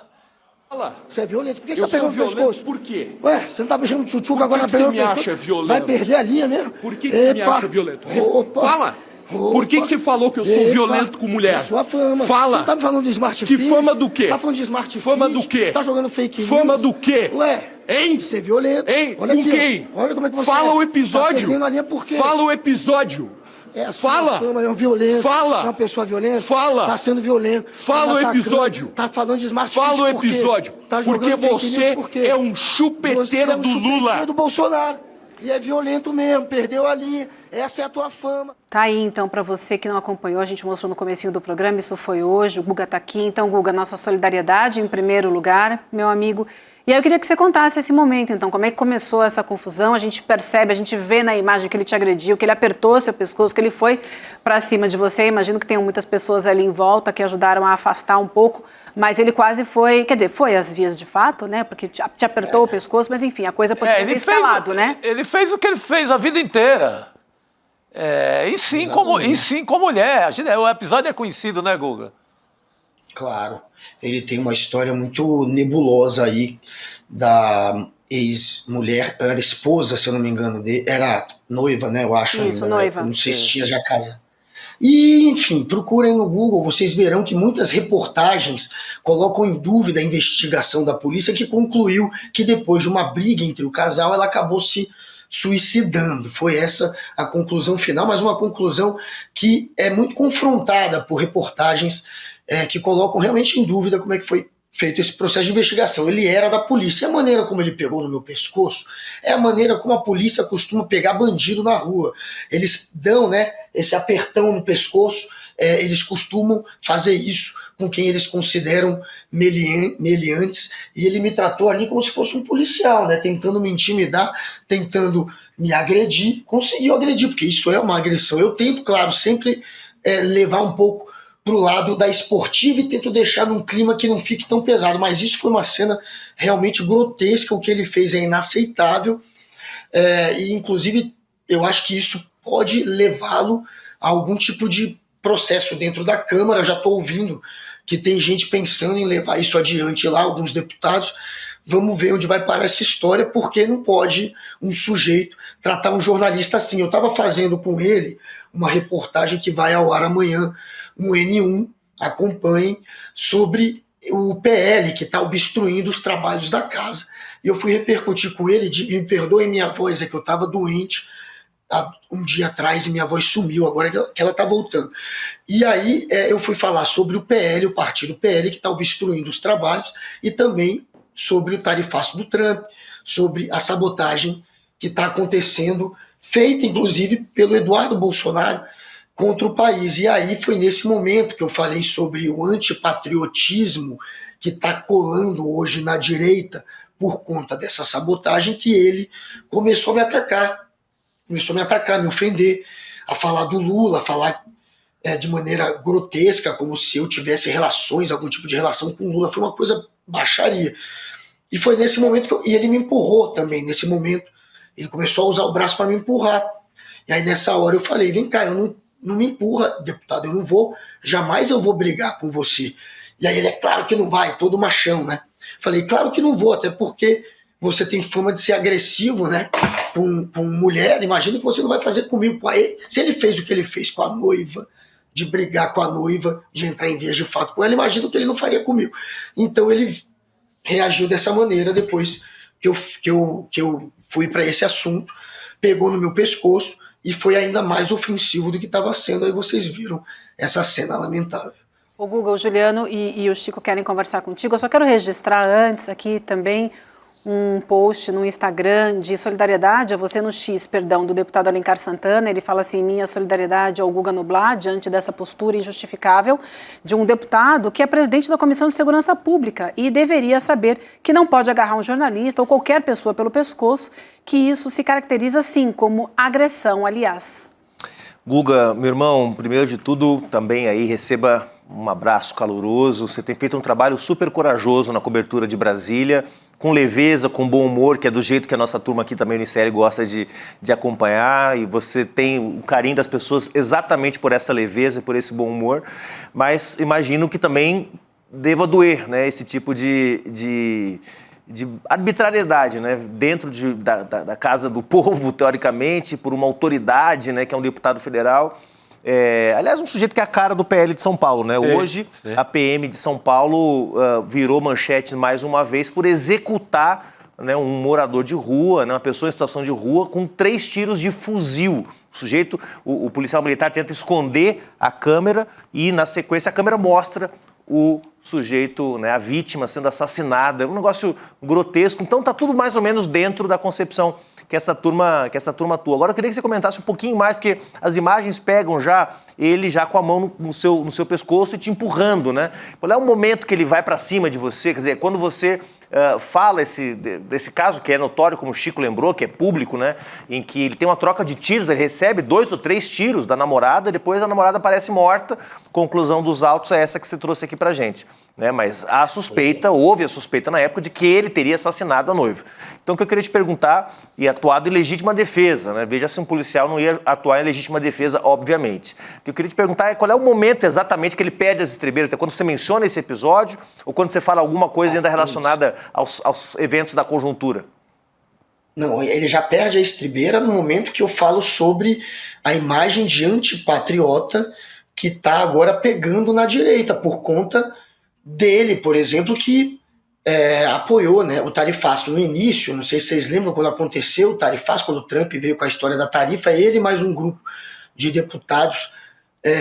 Fala, você é violento. Por que você tá pegando o pescoço? Por quê? Ué, você não tá beijando de tchutchuca agora, Por que você me acha violento? Vai perder a linha mesmo? Por que você me acha violento? Fala! Por que você falou que eu sou violento com mulher? É sua fama. Fala! Você tá me falando de Smart Que Fit? fama do quê? Tá falando de Smart Fit? Fama do quê? Tá jogando fake news? Fama do quê? Ué, hein? de ser violento. Hein? Olha Com aqui, quem? Olha como é que você Fala é. o episódio. Tá perdendo a linha por quê? Fala o episódio. É a sua Fala! fama, é um violento. Fala! É uma pessoa violenta. Fala! Tá sendo violento. Fala o episódio. Tá falando de Smart Fit Fala o por quê? episódio. Tá jogando Porque fake você news por quê? é um chupeteiro Você é um do Lula. chupeteiro do Bolsonaro. E é violento mesmo, perdeu a linha. Essa é a tua fama. Tá aí, então, para você que não acompanhou, a gente mostrou no comecinho do programa, isso foi hoje, o Guga tá aqui. Então, Guga, nossa solidariedade em primeiro lugar, meu amigo. E aí eu queria que você contasse esse momento, então, como é que começou essa confusão? A gente percebe, a gente vê na imagem que ele te agrediu, que ele apertou seu pescoço, que ele foi para cima de você. Imagino que tenham muitas pessoas ali em volta que ajudaram a afastar um pouco, mas ele quase foi, quer dizer, foi às vias de fato, né? Porque te apertou o pescoço, mas enfim, a coisa poderia ter escalado, né? Ele fez o que ele fez a vida inteira. E sim com mulher. O episódio é conhecido, né, Guga? Claro, ele tem uma história muito nebulosa aí da ex-mulher, era esposa, se eu não me engano, era noiva, né, eu acho. Isso, ainda, noiva. Né? Não sei se tinha já casa. E, enfim, procurem no Google, vocês verão que muitas reportagens colocam em dúvida a investigação da polícia, que concluiu que depois de uma briga entre o casal, ela acabou se suicidando. Foi essa a conclusão final, mas uma conclusão que é muito confrontada por reportagens que colocam realmente em dúvida como é que foi feito esse processo de investigação. Ele era da polícia. E a maneira como ele pegou no meu pescoço é a maneira como a polícia costuma pegar bandido na rua. Eles dão, né, esse apertão no pescoço, eles costumam fazer isso com quem eles consideram meliantes, e ele me tratou ali como se fosse um policial, né, tentando me intimidar, tentando me agredir. Conseguiu agredir, porque isso é uma agressão. Eu tento, claro, sempre levar um pouco pro lado da esportiva e tento deixar num clima que não fique tão pesado, mas isso foi uma cena realmente grotesca. O que ele fez é inaceitável, e inclusive eu acho que isso pode levá-lo a algum tipo de processo dentro da Câmara. Já estou ouvindo que tem gente pensando em levar isso adiante lá, alguns deputados. Vamos ver onde vai parar essa história, porque não pode um sujeito tratar um jornalista assim. Eu estava fazendo com ele uma reportagem que vai ao ar amanhã no N1, acompanhem, sobre o PL que está obstruindo os trabalhos da casa. E eu fui repercutir com ele, me perdoem minha voz, é que eu estava doente há um dia atrás e minha voz sumiu, agora que ela está voltando. E aí eu fui falar sobre o PL, o partido PL, que está obstruindo os trabalhos, e também sobre o tarifaço do Trump, sobre a sabotagem que está acontecendo, feita inclusive pelo Eduardo Bolsonaro contra o país. E aí foi nesse momento que eu falei sobre o antipatriotismo que está colando hoje na direita por conta dessa sabotagem, que ele começou a me atacar, me ofender, a falar do Lula, a falar de maneira grotesca, como se eu tivesse relações, algum tipo de relação com o Lula. Foi uma coisa baixaria. E foi nesse momento e ele me empurrou também, nesse momento. Ele começou a usar o braço para me empurrar. E aí nessa hora eu falei, vem cá, não me empurra, deputado, eu não vou, jamais eu vou brigar com você. E aí ele, é claro que não vai, todo machão, né? Falei, claro que não vou, até porque você tem fama de ser agressivo, né? Com mulher, imagina que você não vai fazer comigo. Se ele fez o que ele fez com a noiva, de brigar com a noiva, de entrar em vias de fato com ela, imagina que ele não faria comigo. Então ele reagiu dessa maneira depois que eu fui para esse assunto, pegou no meu pescoço e foi ainda mais ofensivo do que estava sendo. Aí vocês viram essa cena lamentável. O Guga, o Juliano e o Chico querem conversar contigo. Eu só quero registrar antes aqui também um post no Instagram de solidariedade a você no X, do deputado Alencar Santana. Ele fala assim: minha solidariedade ao Guga Noblat diante dessa postura injustificável de um deputado que é presidente da Comissão de Segurança Pública e deveria saber que não pode agarrar um jornalista ou qualquer pessoa pelo pescoço, que isso se caracteriza sim como agressão, aliás. Guga, meu irmão, primeiro de tudo, também aí receba um abraço caloroso. Você tem feito um trabalho super corajoso na cobertura de Brasília, com leveza, com bom humor, que é do jeito que a nossa turma aqui também no ICL gosta de acompanhar, e você tem o carinho das pessoas exatamente por essa leveza e por esse bom humor, mas imagino que também deva doer, né, esse tipo de arbitrariedade, né, dentro da casa do povo, teoricamente, por uma autoridade, né, que é um deputado federal. Aliás, um sujeito que é a cara do PL de São Paulo, né? Sim, hoje, sim. A PM de São Paulo virou manchete mais uma vez por executar, né, um morador de rua, né, uma pessoa em situação de rua, com 3 tiros de fuzil. O sujeito, o policial militar tenta esconder a câmera e, na sequência, a câmera mostra o sujeito, né, a vítima sendo assassinada. É um negócio grotesco. Então, tá tudo mais ou menos dentro da concepção que essa turma atua. Agora eu queria que você comentasse um pouquinho mais, porque as imagens pegam ele já com a mão no seu pescoço e te empurrando, né? Qual é o momento que ele vai para cima de você? Quer dizer, quando você fala desse caso que é notório, como o Chico lembrou, que é público, né? Em que ele tem uma troca de tiros, ele recebe 2 ou 3 tiros da namorada, depois a namorada aparece morta. Conclusão dos autos é essa que você trouxe aqui pra gente. Né? Mas houve a suspeita na época de que ele teria assassinado a noiva. Então o que eu queria te perguntar, e atuado em legítima defesa, né? Veja se um policial não ia atuar em legítima defesa, obviamente. O que eu queria te perguntar é qual é o momento exatamente que ele perde as estribeiras, é quando você menciona esse episódio ou quando você fala alguma coisa ainda relacionada aos eventos da conjuntura? Não, ele já perde a estribeira no momento que eu falo sobre a imagem de antipatriota que está agora pegando na direita, por conta dele, por exemplo, que apoiou, né, o tarifaço no início. Não sei se vocês lembram quando aconteceu o tarifaço, quando o Trump veio com a história da tarifa, ele e mais um grupo de deputados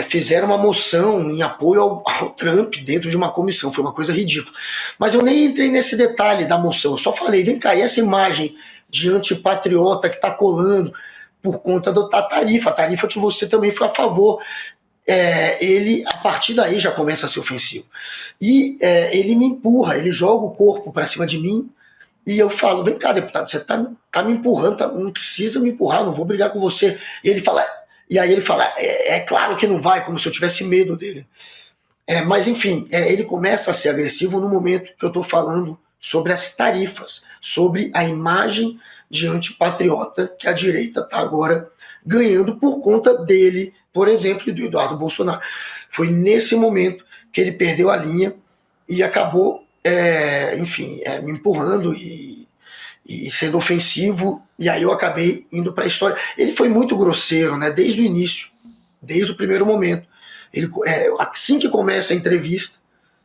fizeram uma moção em apoio ao Trump dentro de uma comissão. Foi uma coisa ridícula. Mas eu nem entrei nesse detalhe da moção, eu só falei, vem cá, e essa imagem de antipatriota que está colando por conta da tarifa, a tarifa que você também foi a favor. Ele, a partir daí, já começa a ser ofensivo. E ele me empurra, ele joga o corpo para cima de mim, e eu falo, vem cá, deputado, você tá me empurrando, não precisa me empurrar, não vou brigar com você. E aí ele fala, é claro que não vai, como se eu tivesse medo dele. Mas enfim, ele começa a ser agressivo no momento que eu estou falando sobre as tarifas, sobre a imagem de antipatriota que a direita está agora ganhando por conta dele, por exemplo, e do Eduardo Bolsonaro. Foi nesse momento que ele perdeu a linha e acabou, me empurrando e sendo ofensivo, e aí eu acabei indo para a história. Ele foi muito grosseiro, né, desde o início, desde o primeiro momento. Ele, assim que começa a entrevista,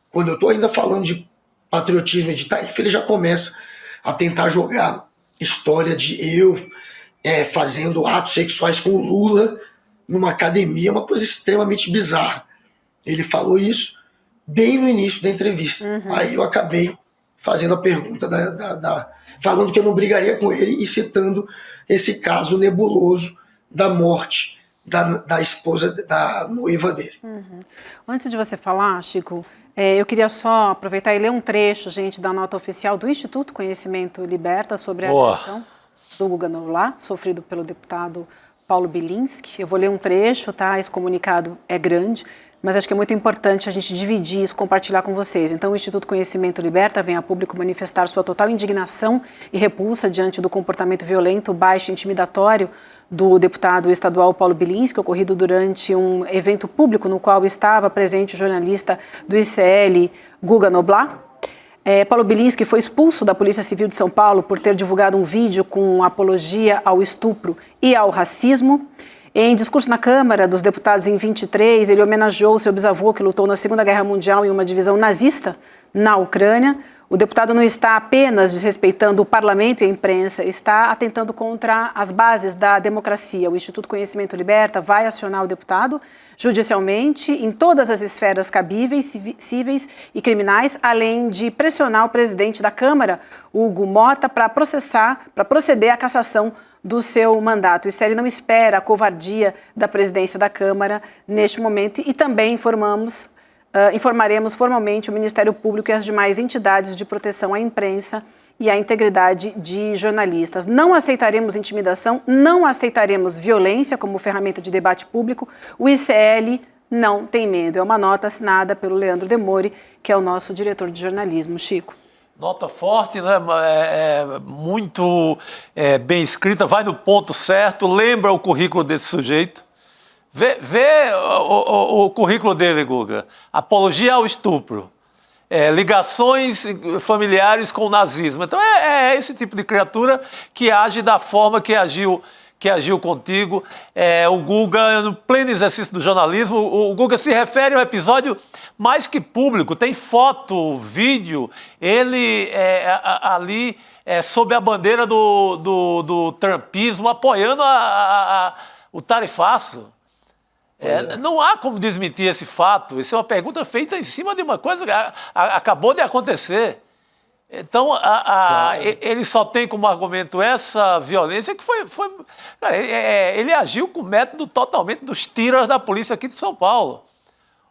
quando eu estou ainda falando de patriotismo e de tarifa, ele já começa a tentar jogar história de eu fazendo atos sexuais com o Lula numa academia, uma coisa extremamente bizarra. Ele falou isso bem no início da entrevista. Aí eu acabei fazendo a pergunta, falando que eu não brigaria com ele e citando esse caso nebuloso da morte da esposa, da noiva dele. Antes de você falar, Chico, eu queria só aproveitar e ler um trecho, gente, da nota oficial do Instituto Conhecimento Liberta sobre a agressão do Guga Noblat, sofrido pelo deputado Paulo Bilinski. Eu vou ler um trecho, tá? Esse comunicado é grande, mas acho que é muito importante a gente dividir isso, compartilhar com vocês. Então, o Instituto Conhecimento Liberta vem a público manifestar sua total indignação e repulsa diante do comportamento violento, baixo e intimidatório do deputado estadual Paulo Bilinski, ocorrido durante um evento público no qual estava presente o jornalista do ICL, Guga Noblat. Paulo Bilinski foi expulso da Polícia Civil de São Paulo por ter divulgado um vídeo com apologia ao estupro e ao racismo. Em discurso na Câmara dos Deputados em 23, ele homenageou seu bisavô que lutou na Segunda Guerra Mundial em uma divisão nazista na Ucrânia. O deputado não está apenas desrespeitando o parlamento e a imprensa, está atentando contra as bases da democracia. O Instituto Conhecimento Liberta vai acionar o deputado judicialmente em todas as esferas cabíveis, cíveis e criminais, além de pressionar o presidente da Câmara, Hugo Mota, para proceder à cassação do seu mandato. O ICL não espera a covardia da presidência da Câmara neste momento e também informaremos formalmente o Ministério Público e as demais entidades de proteção à imprensa e à integridade de jornalistas. Não aceitaremos intimidação, não aceitaremos violência como ferramenta de debate público. O ICL não tem medo. É uma nota assinada pelo Leandro Demore, que é o nosso diretor de jornalismo. Chico. Nota forte, né? Muito bem escrita, vai no ponto certo, lembra o currículo desse sujeito. Vê o currículo dele, Guga. Apologia ao estupro. Ligações familiares com o nazismo. Então é esse tipo de criatura que age da forma que agiu contigo. O Guga, no pleno exercício do jornalismo, o Guga se refere a um episódio mais que público. Tem foto, vídeo, ele ali sob a bandeira do trumpismo, apoiando o tarifaço. Não há como desmentir esse fato. Isso é uma pergunta feita em cima de uma coisa que acabou de acontecer. Então, ele só tem como argumento essa violência que ele agiu com o método totalmente dos tiras da polícia aqui de São Paulo.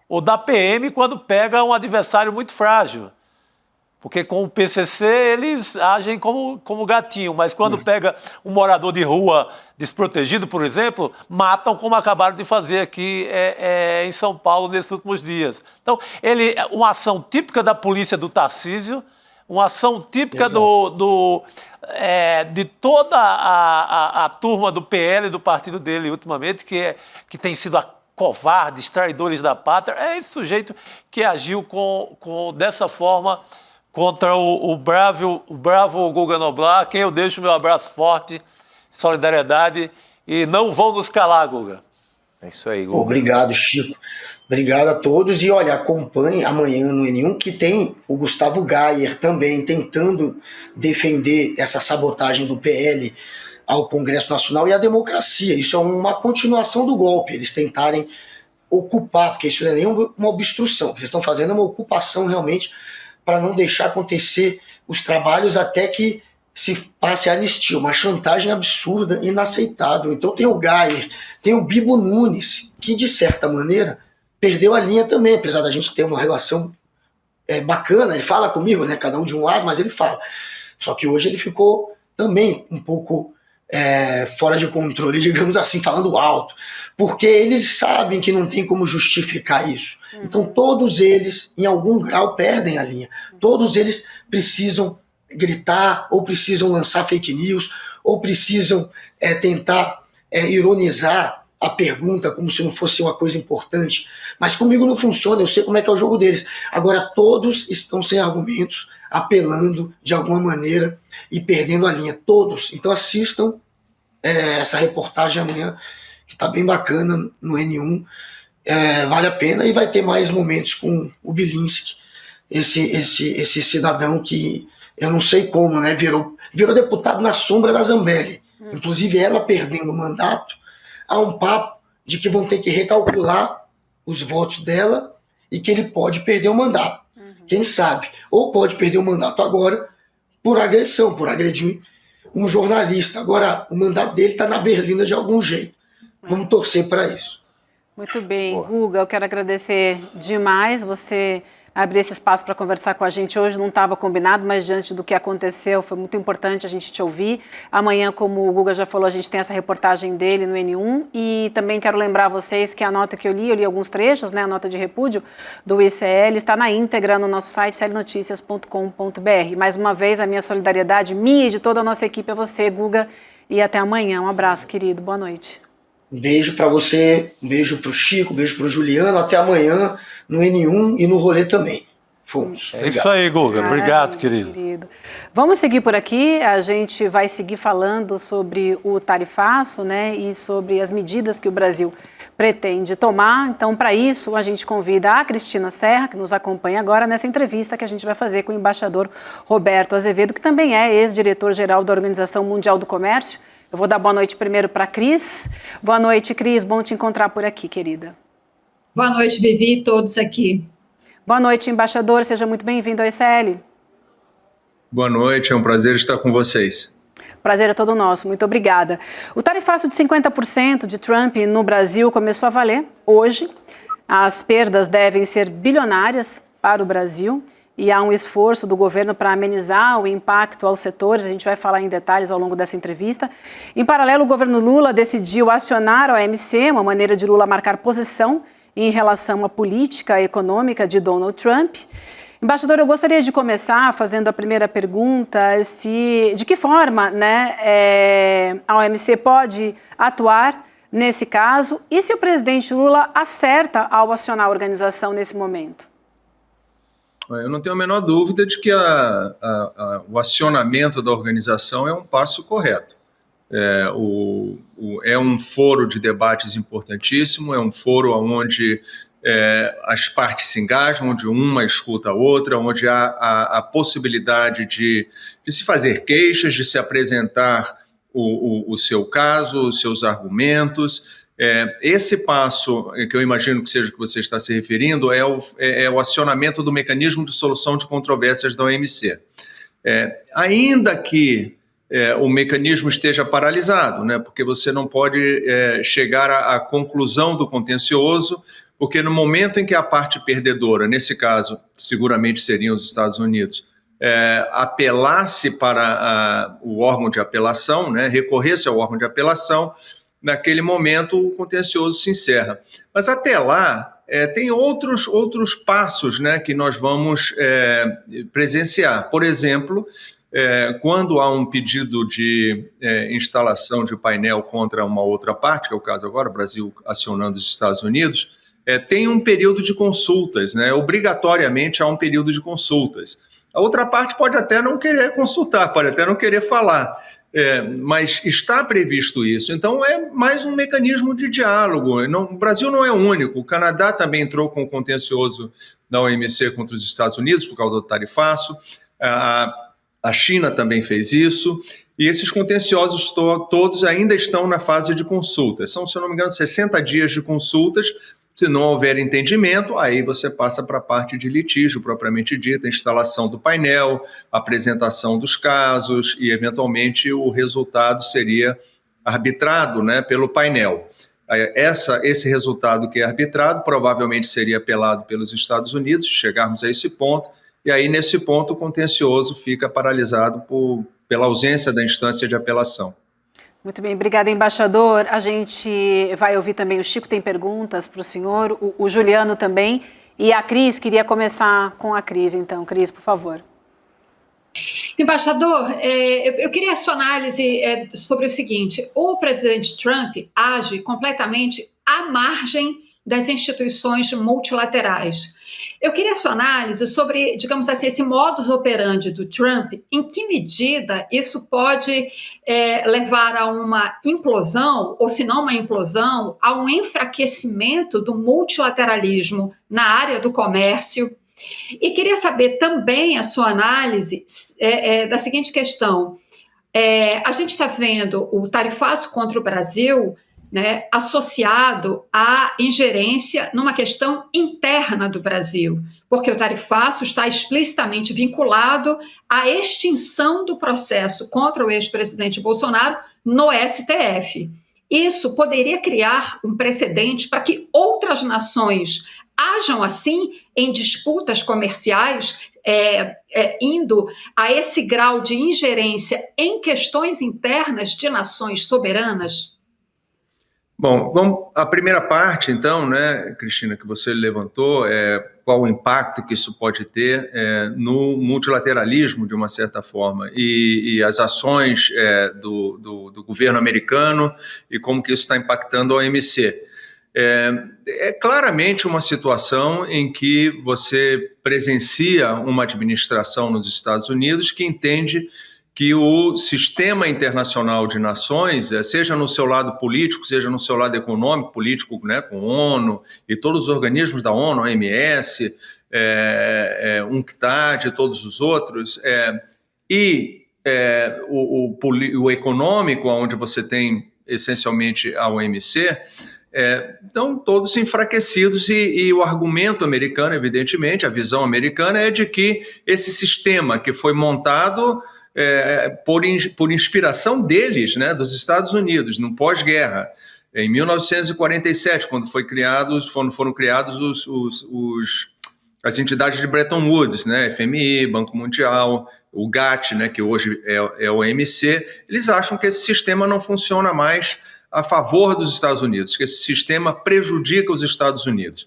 Ou da PM quando pega um adversário muito frágil. Porque com o PCC eles agem como gatinho, mas quando pega um morador de rua desprotegido, por exemplo, matam como acabaram de fazer aqui em São Paulo nesses últimos dias. Então, uma ação típica da polícia do Tarcísio, uma ação típica de toda a turma do PL, do partido dele ultimamente, que tem sido covardes, traidores da pátria. É esse sujeito que agiu dessa forma contra o bravo Guga Noblar, a quem eu deixo meu abraço forte, solidariedade, e não vão nos calar, Guga. É isso aí, Guga. Obrigado, Chico. Obrigado a todos. E olha, acompanhe amanhã no N1, que tem o Gustavo Gayer também tentando defender essa sabotagem do PL ao Congresso Nacional e à democracia. Isso é uma continuação do golpe, eles tentarem ocupar, porque isso não é nem uma obstrução, o que eles estão fazendo é uma ocupação realmente para não deixar acontecer os trabalhos até que se passe a anistia, uma chantagem absurda, inaceitável. Então tem o Gayer, tem o Bibo Nunes, que de certa maneira perdeu a linha também, apesar da gente ter uma relação bacana, ele fala comigo, né, cada um de um lado, mas ele fala. Só que hoje ele ficou também um pouco fora de controle, digamos assim, falando alto, porque eles sabem que não tem como justificar isso. Então todos eles, em algum grau, perdem a linha. Todos eles precisam gritar, ou precisam lançar fake news, ou precisam tentar ironizar a pergunta como se não fosse uma coisa importante. Mas comigo não funciona, eu sei como é que é o jogo deles. Agora todos estão sem argumentos, apelando de alguma maneira e perdendo a linha. Todos. Então assistam essa reportagem amanhã, que está bem bacana no N1. Vale a pena, e vai ter mais momentos com o Bilinski, esse cidadão que eu não sei como, né, virou deputado na sombra da Zambelli. Inclusive ela perdendo o mandato, há um papo de que vão ter que recalcular os votos dela e que ele pode perder o mandato. Quem sabe? Ou pode perder o mandato agora por agressão, por agredir um jornalista. Agora, o mandato dele está na berlina de algum jeito. Vamos torcer para isso. Muito bem, Guga, eu quero agradecer demais você abrir esse espaço para conversar com a gente hoje. Não estava combinado, mas diante do que aconteceu, foi muito importante a gente te ouvir. Amanhã, como o Guga já falou, a gente tem essa reportagem dele no N1, e também quero lembrar a vocês que a nota que eu li alguns trechos, né, a nota de repúdio do ICL, está na íntegra no nosso site, clnoticias.com.br. Mais uma vez, a minha solidariedade, minha e de toda a nossa equipe, é você, Guga, e até amanhã. Um abraço, querido. Boa noite. Um beijo para você, um beijo para o Chico, um beijo para o Juliano. Até amanhã no N1 e no rolê também. Fomos. É isso aí, Guga. Obrigado, querido. Vamos seguir por aqui. A gente vai seguir falando sobre o tarifaço, né, e sobre as medidas que o Brasil pretende tomar. Então, para isso, a gente convida a Cristina Serra, que nos acompanha agora nessa entrevista que a gente vai fazer com o embaixador Roberto Azevedo, que também é ex-diretor-geral da Organização Mundial do Comércio. Eu vou dar boa noite primeiro para a Cris. Boa noite, Cris. Bom te encontrar por aqui, querida. Boa noite, Vivi, e todos aqui. Boa noite, embaixador. Seja muito bem-vindo ao ICL. Boa noite, é um prazer estar com vocês. Prazer é todo nosso, muito obrigada. O tarifaço de 50% de Trump no Brasil começou a valer hoje. As perdas devem ser bilionárias para o Brasil. E há um esforço do governo para amenizar o impacto aos setores, a gente vai falar em detalhes ao longo dessa entrevista. Em paralelo, o governo Lula decidiu acionar a OMC, uma maneira de Lula marcar posição em relação à política econômica de Donald Trump. Embaixador, eu gostaria de começar fazendo a primeira pergunta, de que forma, né, a OMC pode atuar nesse caso e se o presidente Lula acerta ao acionar a organização nesse momento? Eu não tenho a menor dúvida de que o acionamento da organização é um passo correto. É um foro de debates importantíssimo, é um foro onde as partes se engajam, onde uma escuta a outra, onde há a possibilidade de se fazer queixas, de se apresentar o seu caso, os seus argumentos. Esse passo, que eu imagino que seja o que você está se referindo, é o acionamento do mecanismo de solução de controvérsias da OMC. Ainda que o mecanismo esteja paralisado, né, porque você não pode chegar à conclusão do contencioso, porque no momento em que a parte perdedora, nesse caso, seguramente seriam os Estados Unidos, apelasse para o órgão de apelação, né, recorresse ao órgão de apelação, naquele momento o contencioso se encerra. Mas até lá, tem outros passos, né, que nós vamos presenciar. Por exemplo, quando há um pedido de instalação de painel contra uma outra parte, que é o caso agora, o Brasil acionando os Estados Unidos, tem um período de consultas, né, obrigatoriamente há um período de consultas. A outra parte pode até não querer consultar, pode até não querer falar, mas está previsto isso. Então, é mais um mecanismo de diálogo. O Brasil não é o único. O Canadá também entrou com o contencioso da OMC contra os Estados Unidos por causa do tarifaço. A China também fez isso. E esses contenciosos todos ainda estão na fase de consultas. São, se eu não me engano, 60 dias de consultas. Se não houver entendimento, aí você passa para a parte de litígio propriamente dita, instalação do painel, apresentação dos casos e, eventualmente, o resultado seria arbitrado, né, pelo painel. Esse resultado que é arbitrado provavelmente seria apelado pelos Estados Unidos, se chegarmos a esse ponto, e aí, nesse ponto, o contencioso fica paralisado pela ausência da instância de apelação. Muito bem, obrigada, embaixador. A gente vai ouvir também, o Chico tem perguntas para o senhor, o Juliano também, e a Cris, queria começar com a Cris, então. Cris, por favor. Embaixador, eu queria a sua análise sobre o seguinte: o presidente Trump age completamente à margem das instituições multilaterais. Eu queria a sua análise sobre, digamos assim, esse modus operandi do Trump, em que medida isso pode levar a uma implosão, ou se não uma implosão, a um enfraquecimento do multilateralismo na área do comércio. E queria saber também a sua análise da seguinte questão. A gente está vendo o tarifaço contra o Brasil, né, associado à ingerência numa questão interna do Brasil, porque o tarifaço está explicitamente vinculado à extinção do processo contra o ex-presidente Bolsonaro no STF. Isso poderia criar um precedente para que outras nações ajam assim em disputas comerciais, indo a esse grau de ingerência em questões internas de nações soberanas? Bom, a primeira parte, então, né, Cristina, que você levantou, qual o impacto que isso pode ter no multilateralismo, de uma certa forma, e as ações do governo americano e como que isso está impactando a OMC. É claramente uma situação em que você presencia uma administração nos Estados Unidos que entende que o sistema internacional de nações, seja no seu lado político, seja no seu lado econômico, político, né, com a ONU e todos os organismos da ONU, a OMS, UNCTAD e todos os outros, o econômico, onde você tem essencialmente a OMC, estão todos enfraquecidos e o argumento americano, evidentemente, a visão americana é de que esse sistema que foi montado por inspiração deles, né, dos Estados Unidos, no pós-guerra, em 1947, quando foram criados as entidades de Bretton Woods, né, FMI, Banco Mundial, o GATT, né, que hoje é o OMC, eles acham que esse sistema não funciona mais a favor dos Estados Unidos, que esse sistema prejudica os Estados Unidos.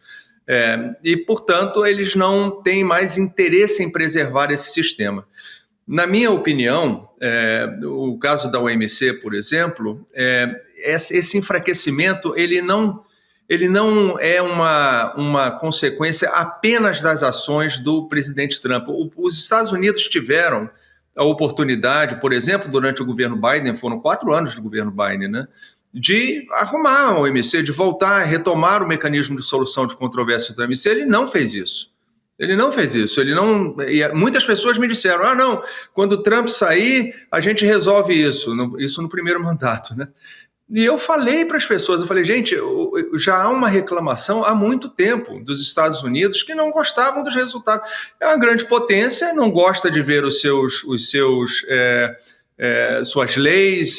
E, portanto, eles não têm mais interesse em preservar esse sistema. Na minha opinião, o caso da OMC, por exemplo, esse enfraquecimento ele não é uma consequência apenas das ações do presidente Trump. Os Estados Unidos tiveram a oportunidade, por exemplo, durante o governo Biden, foram 4 anos do governo Biden, né, de arrumar a OMC, de voltar a retomar o mecanismo de solução de controvérsia da OMC. Ele não fez isso. E muitas pessoas me disseram, não, quando o Trump sair, a gente resolve isso no primeiro mandato, né? E eu falei para as pessoas, gente, já há uma reclamação há muito tempo dos Estados Unidos que não gostavam dos resultados. É uma grande potência, não gosta de ver suas leis,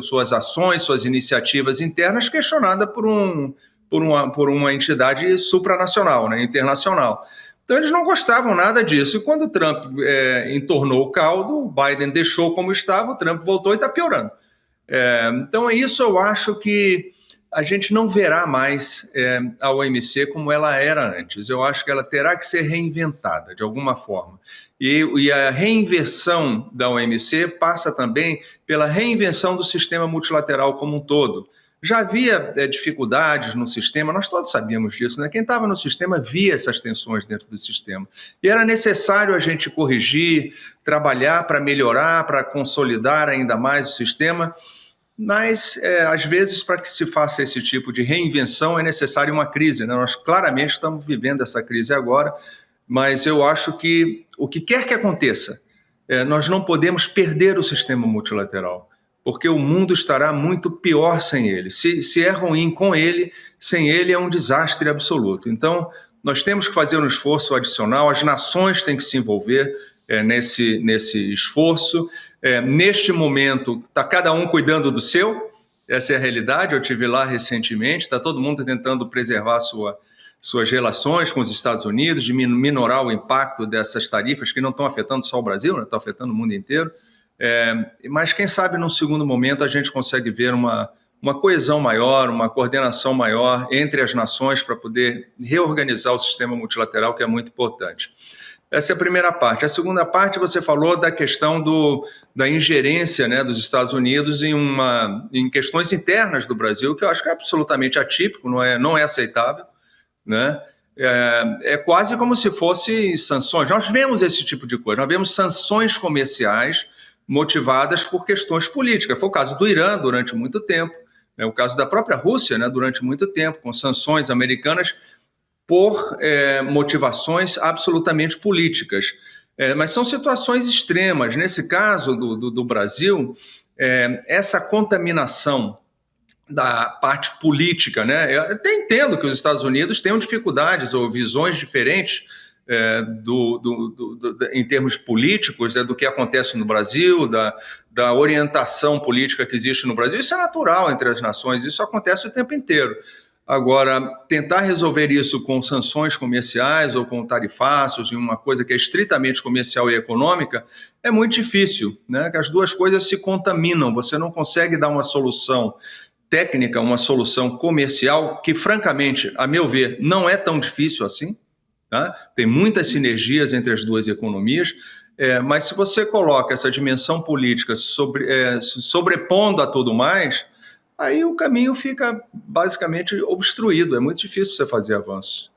suas ações, suas iniciativas internas questionadas por uma entidade supranacional, né, internacional. Então, eles não gostavam nada disso. E quando o Trump entornou o caldo, o Biden deixou como estava, o Trump voltou e está piorando. Então, isso eu acho que a gente não verá mais a OMC como ela era antes. Eu acho que ela terá que ser reinventada, de alguma forma. E a reinvenção da OMC passa também pela reinvenção do sistema multilateral como um todo. Já havia dificuldades no sistema, nós todos sabíamos disso, né? Quem estava no sistema via essas tensões dentro do sistema. E era necessário a gente corrigir, trabalhar para melhorar, para consolidar ainda mais o sistema. Mas, às vezes, para que se faça esse tipo de reinvenção, é necessária uma crise, né? Nós claramente estamos vivendo essa crise agora, mas eu acho que o que quer que aconteça, nós não podemos perder o sistema multilateral, porque o mundo estará muito pior sem ele. Se é ruim com ele, sem ele é um desastre absoluto. Então, nós temos que fazer um esforço adicional, as nações têm que se envolver nesse esforço. Neste momento, está cada um cuidando do seu, essa é a realidade. Eu estive lá recentemente, está todo mundo tentando preservar suas relações com os Estados Unidos, de minorar o impacto dessas tarifas que não estão afetando só o Brasil, né? Estão afetando o mundo inteiro. Mas quem sabe num segundo momento a gente consegue ver uma coesão maior, uma coordenação maior entre as nações para poder reorganizar o sistema multilateral, que é muito importante. Essa é a primeira parte. A segunda parte, você falou da questão da ingerência, né, dos Estados Unidos em questões internas do Brasil, que eu acho que é absolutamente atípico, não é aceitável, né? É quase como se fossem sanções. Nós vemos esse tipo de coisa, nós vemos sanções comerciais motivadas por questões políticas. Foi o caso do Irã durante muito tempo, o caso da própria Rússia, né, durante muito tempo, com sanções americanas por motivações absolutamente políticas. Mas são situações extremas. Nesse caso do Brasil, essa contaminação da parte política, né? Eu até entendo que os Estados Unidos tenham dificuldades ou visões diferentes em termos políticos, do que acontece no Brasil, da orientação política que existe no Brasil. Isso é natural entre as nações, isso acontece o tempo inteiro. Agora, tentar resolver isso com sanções comerciais ou com tarifácios, em uma coisa que é estritamente comercial e econômica, é muito difícil, né? Que as duas coisas se contaminam, você não consegue dar uma solução técnica, uma solução comercial, que francamente, a meu ver, não é tão difícil assim, tá? Tem muitas sinergias entre as duas economias, mas se você coloca essa dimensão política sobrepondo a tudo mais, aí o caminho fica basicamente obstruído, é muito difícil você fazer avanço.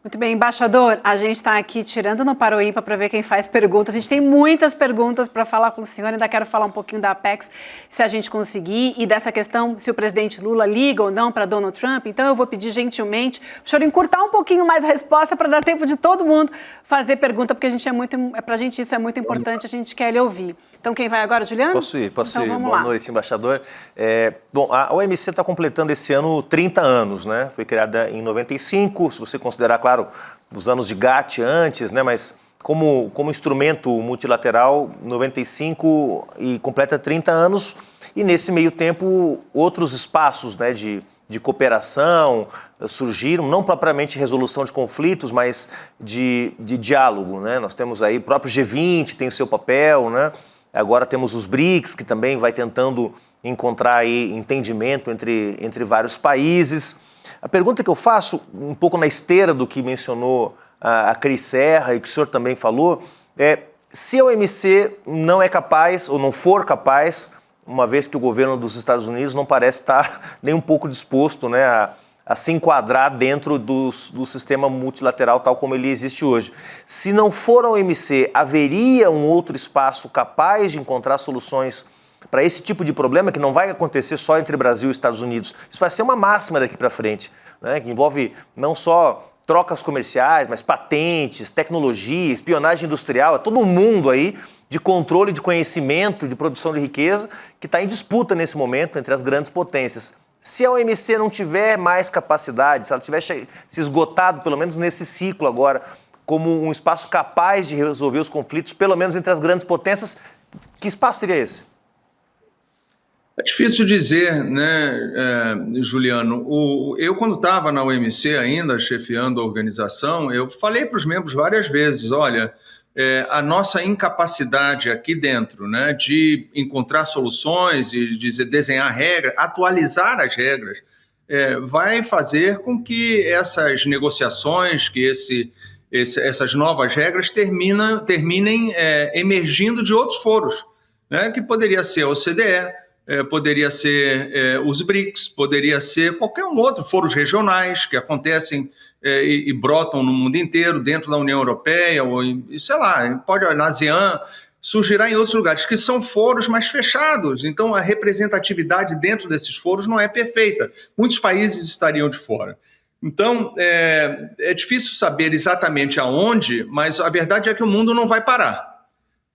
Muito bem, embaixador, a gente está aqui tirando no Para o Ímpar para ver quem faz perguntas. A gente tem muitas perguntas para falar com o senhor, ainda quero falar um pouquinho da Apex, se a gente conseguir, e dessa questão se o presidente Lula liga ou não para Donald Trump. Então eu vou pedir gentilmente para o senhor encurtar um pouquinho mais a resposta para dar tempo de todo mundo fazer pergunta, porque para a gente isso é muito importante, a gente quer lhe ouvir. Então quem vai agora, Juliano? Posso ir. Vamos Boa lá. noite, embaixador. Bom, a OMC está completando esse ano 30 anos, né? Foi criada em 95, se você considerar, claro, os anos de GATT antes, né? Mas como instrumento multilateral, 95 e completa 30 anos. E nesse meio tempo, outros espaços, né, de cooperação surgiram, não propriamente resolução de conflitos, mas de diálogo, né? Nós temos aí o próprio G20, tem o seu papel, né? Agora temos os BRICS, que também vai tentando encontrar aí entendimento entre vários países. A pergunta que eu faço, um pouco na esteira do que mencionou a Cris Serra e que o senhor também falou, se a OMC não é capaz, ou não for capaz, uma vez que o governo dos Estados Unidos não parece estar nem um pouco disposto, né, a se enquadrar dentro do sistema multilateral tal como ele existe hoje. Se não for a OMC, haveria um outro espaço capaz de encontrar soluções para esse tipo de problema, que não vai acontecer só entre Brasil e Estados Unidos? Isso vai ser uma máxima daqui para frente, né, que envolve não só trocas comerciais, mas patentes, tecnologia, espionagem industrial, é todo um mundo aí de controle de conhecimento, de produção de riqueza, que está em disputa nesse momento entre as grandes potências. Se a OMC não tiver mais capacidade, se ela tiver se esgotado, pelo menos nesse ciclo agora, como um espaço capaz de resolver os conflitos, pelo menos entre as grandes potências, que espaço seria esse? É difícil dizer, né, Juliano? Eu, quando estava na OMC ainda, chefiando a organização, eu falei para os membros várias vezes, olha, a nossa incapacidade aqui dentro, né, de encontrar soluções e de desenhar regras, atualizar as regras, vai fazer com que essas negociações, que essas novas regras terminem emergindo de outros foros, né, que poderia ser a OCDE, poderia ser os BRICS, poderia ser qualquer um outro, foros regionais que acontecem e brotam no mundo inteiro, dentro da União Europeia, ou sei lá, pode na ASEAN, surgirá em outros lugares, que são foros mais fechados. Então, a representatividade dentro desses foros não é perfeita. Muitos países estariam de fora. Então, é difícil saber exatamente aonde, mas a verdade é que o mundo não vai parar.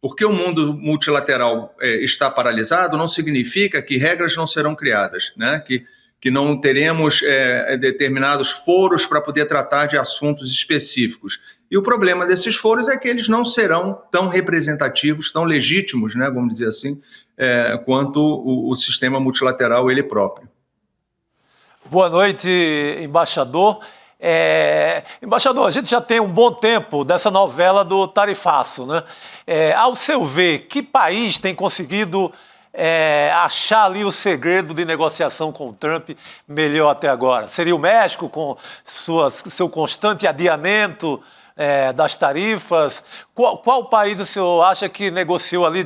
Porque o mundo multilateral está paralisado não significa que regras não serão criadas, né? Que não teremos determinados foros para poder tratar de assuntos específicos. E o problema desses foros é que eles não serão tão representativos, tão legítimos, né, vamos dizer assim, quanto o sistema multilateral ele próprio. Boa noite, embaixador. Embaixador, a gente já tem um bom tempo dessa novela do tarifaço, né? Ao seu ver, que país tem conseguido achar ali o segredo de negociação com o Trump melhor até agora? Seria o México, com seu constante adiamento das tarifas? Qual país o senhor acha que negociou ali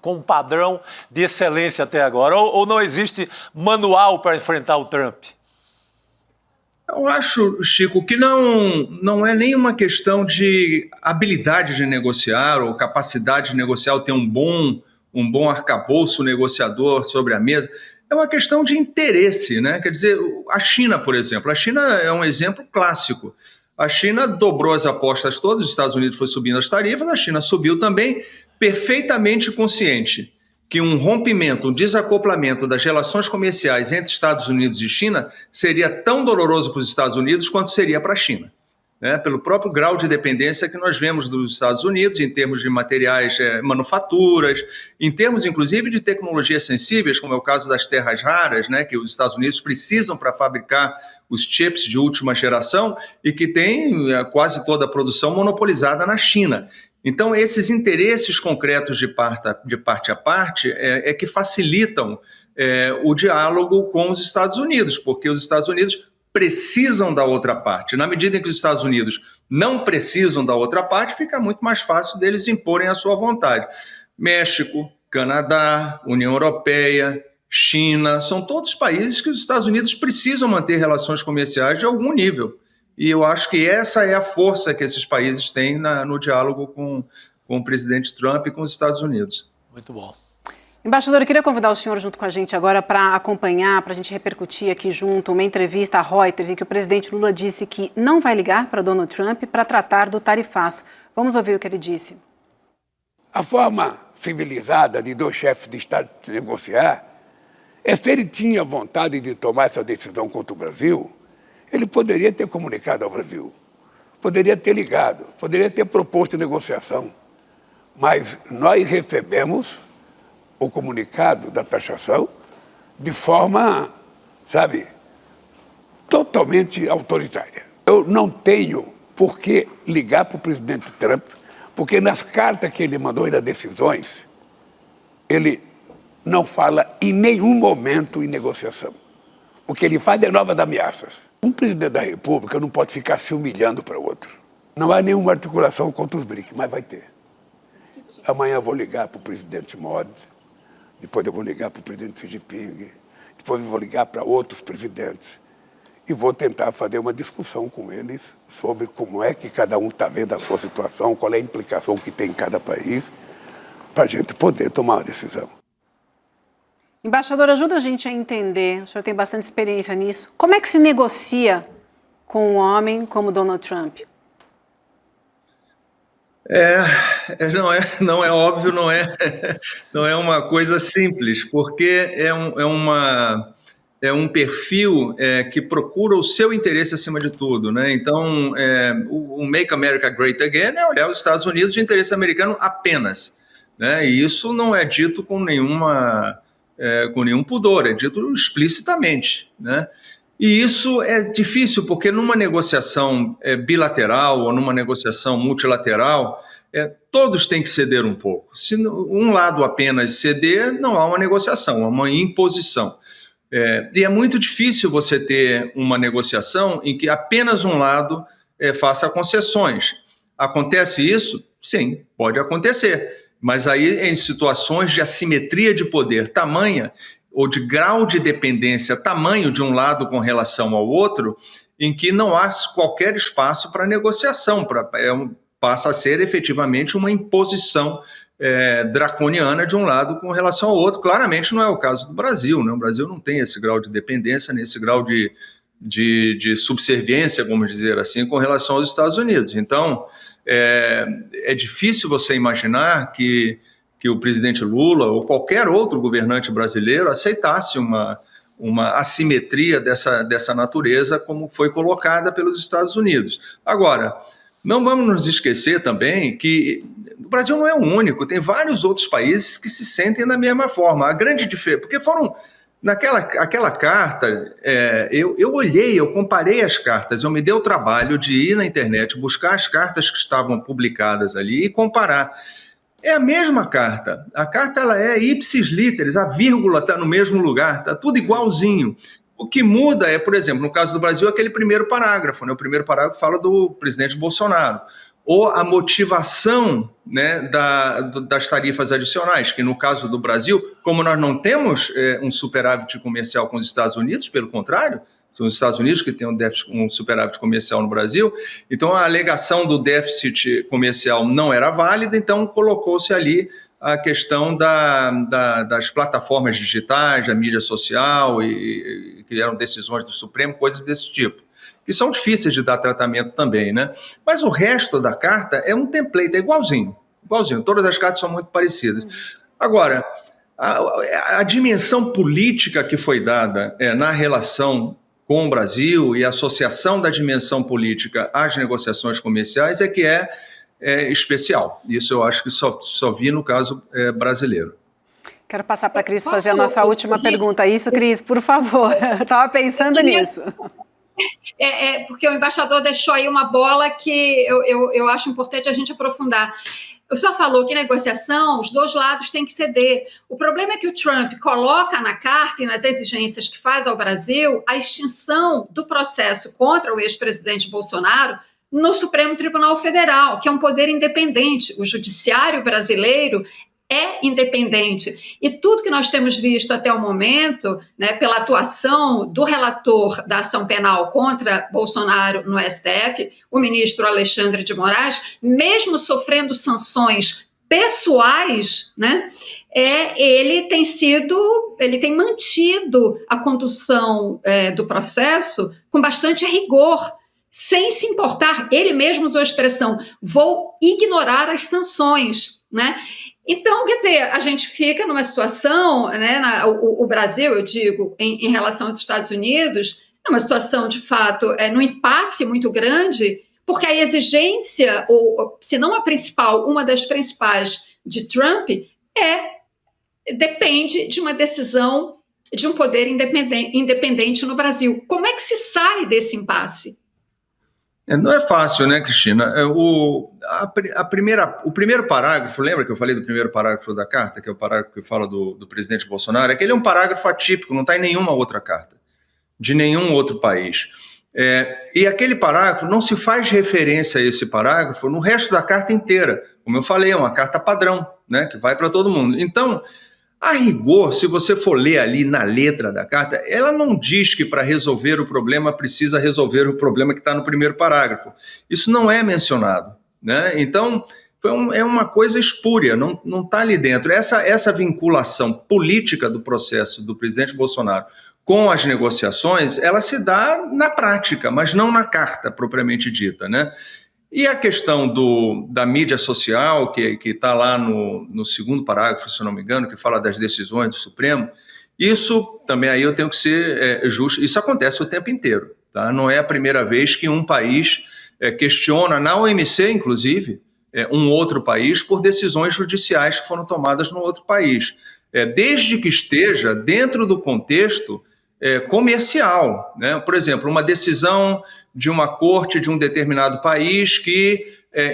com um padrão de excelência até agora? Ou não existe manual para enfrentar o Trump? Eu acho, Chico, que não é nenhuma questão de habilidade de negociar ou capacidade de negociar ou ter um bom arcabouço negociador sobre a mesa. É uma questão de interesse, né? Quer dizer, a China, por exemplo. A China é um exemplo clássico. A China dobrou as apostas todas, os Estados Unidos foi subindo as tarifas, a China subiu também, perfeitamente consciente que um rompimento, um desacoplamento das relações comerciais entre Estados Unidos e China seria tão doloroso para os Estados Unidos quanto seria para a China, né? Pelo próprio grau de dependência que nós vemos dos Estados Unidos em termos de materiais, manufaturas, em termos, inclusive, de tecnologias sensíveis, como é o caso das terras raras, né, que os Estados Unidos precisam para fabricar os chips de última geração e que tem quase toda a produção monopolizada na China. Então, esses interesses concretos de parte a parte que facilitam o diálogo com os Estados Unidos, porque os Estados Unidos precisam da outra parte. Na medida em que os Estados Unidos não precisam da outra parte, fica muito mais fácil deles imporem a sua vontade. México, Canadá, União Europeia, China, são todos países que os Estados Unidos precisam manter relações comerciais de algum nível. E eu acho que essa é a força que esses países têm no diálogo com o presidente Trump e com os Estados Unidos. Muito bom. Embaixador, eu queria convidar o senhor junto com a gente agora para acompanhar, para a gente repercutir aqui junto uma entrevista à Reuters em que o presidente Lula disse que não vai ligar para Donald Trump para tratar do tarifaço. Vamos ouvir o que ele disse. A forma civilizada de dois chefes de Estado negociar se ele tinha vontade de tomar essa decisão contra o Brasil, ele poderia ter comunicado ao Brasil, poderia ter ligado, poderia ter proposto negociação. Mas nós recebemos o comunicado da taxação de forma, totalmente autoritária. Eu não tenho por que ligar para o presidente Trump, porque nas cartas que ele mandou e nas decisões, ele não fala em nenhum momento em negociação. O que ele faz é nova de ameaças. Um presidente da República não pode ficar se humilhando para o outro. Não há nenhuma articulação contra os BRICS, mas vai ter. Amanhã eu vou ligar para o presidente Modi, depois eu vou ligar para o presidente Xi Jinping, depois eu vou ligar para outros presidentes e vou tentar fazer uma discussão com eles sobre como é que cada um está vendo a sua situação, qual é a implicação que tem em cada país, para a gente poder tomar uma decisão. Embaixador, ajuda a gente a entender, o senhor tem bastante experiência nisso, como é que se negocia com um homem como Donald Trump? Não é óbvio, não é uma coisa simples, porque é um perfil que procura o seu interesse acima de tudo, né? Então, o Make America Great Again é olhar os Estados Unidos de interesse americano apenas, né? E isso não é dito com nenhuma com nenhum pudor, é dito explicitamente, né? E isso é difícil, porque numa negociação bilateral ou numa negociação multilateral, todos têm que ceder um pouco. Se um lado apenas ceder, não há uma negociação, há uma imposição. E é muito difícil você ter uma negociação em que apenas um lado faça concessões. Acontece isso? Sim, pode acontecer. Mas aí em situações de assimetria de poder tamanha, ou de grau de dependência tamanho de um lado com relação ao outro, em que não há qualquer espaço para negociação, passa a ser efetivamente uma imposição draconiana de um lado com relação ao outro. Claramente não é o caso do Brasil, né? O Brasil não tem esse grau de dependência, nesse grau de subserviência, vamos dizer assim, com relação aos Estados Unidos. Então, é difícil você imaginar que o presidente Lula ou qualquer outro governante brasileiro aceitasse uma assimetria dessa natureza como foi colocada pelos Estados Unidos. Agora, não vamos nos esquecer também que o Brasil não é o único, tem vários outros países que se sentem da mesma forma. A grande diferença, porque foram... Aquela carta, eu olhei, eu comparei as cartas, eu me dei o trabalho de ir na internet, buscar as cartas que estavam publicadas ali e comparar. É a mesma carta. A carta ela é ipsis literis, a vírgula está no mesmo lugar, está tudo igualzinho. O que muda é, por exemplo, no caso do Brasil, aquele primeiro parágrafo, né? O primeiro parágrafo fala do presidente Bolsonaro. Ou a motivação, né, das tarifas adicionais, que no caso do Brasil, como nós não temos um superávit comercial com os Estados Unidos, pelo contrário, são os Estados Unidos que têm um superávit comercial no Brasil, então a alegação do déficit comercial não era válida, então colocou-se ali a questão das plataformas digitais, da mídia social, e que eram decisões do Supremo, coisas desse tipo, que são difíceis de dar tratamento também, né? Mas o resto da carta é um template, é igualzinho, todas as cartas são muito parecidas. Agora, a dimensão política que foi dada na relação com o Brasil e a associação da dimensão política às negociações comerciais é que é especial. Isso eu acho que só vi no caso brasileiro. Quero passar para a Cris fazer a nossa última pergunta. Isso, Cris, por favor. Eu estava pensando nisso. Porque o embaixador deixou aí uma bola que eu acho importante a gente aprofundar. O senhor falou que negociação, os dois lados têm que ceder. O problema é que o Trump coloca na carta e nas exigências que faz ao Brasil a extinção do processo contra o ex-presidente Bolsonaro no Supremo Tribunal Federal, que é um poder independente. O judiciário brasileiro é independente. E tudo que nós temos visto até o momento, né, pela atuação do relator da ação penal contra Bolsonaro no STF, o ministro Alexandre de Moraes, mesmo sofrendo sanções pessoais, né, ele tem mantido a condução do processo com bastante rigor, sem se importar. Ele mesmo usou a expressão, vou ignorar as sanções, né? Então, quer dizer, a gente fica numa situação, né, o Brasil, eu digo, em relação aos Estados Unidos, numa situação, de fato, num impasse muito grande, porque a exigência, ou se não a principal, uma das principais de Trump, depende de uma decisão de um poder independente no Brasil. Como é que se sai desse impasse? Não é fácil, né, Cristina? O primeiro parágrafo, lembra que eu falei do primeiro parágrafo da carta, que é o parágrafo que fala do presidente Bolsonaro? Aquele é um parágrafo atípico, não está em nenhuma outra carta, de nenhum outro país. E aquele parágrafo, não se faz referência a esse parágrafo no resto da carta inteira. Como eu falei, é uma carta padrão, né, que vai para todo mundo. Então, a rigor, se você for ler ali na letra da carta, ela não diz que para resolver o problema precisa resolver o problema que está no primeiro parágrafo. Isso não é mencionado, né? Então, é uma coisa espúria, não está ali dentro. Essa vinculação política do processo do presidente Bolsonaro com as negociações, ela se dá na prática, mas não na carta propriamente dita, né? E a questão da mídia social, que está lá no segundo parágrafo, se não me engano, que fala das decisões do Supremo, isso também aí eu tenho que ser justo, isso acontece o tempo inteiro, tá? Não é a primeira vez que um país questiona, na OMC inclusive, um outro país por decisões judiciais que foram tomadas no outro país. desde que esteja dentro do contexto comercial, né? Por exemplo, uma decisão de uma corte de um determinado país que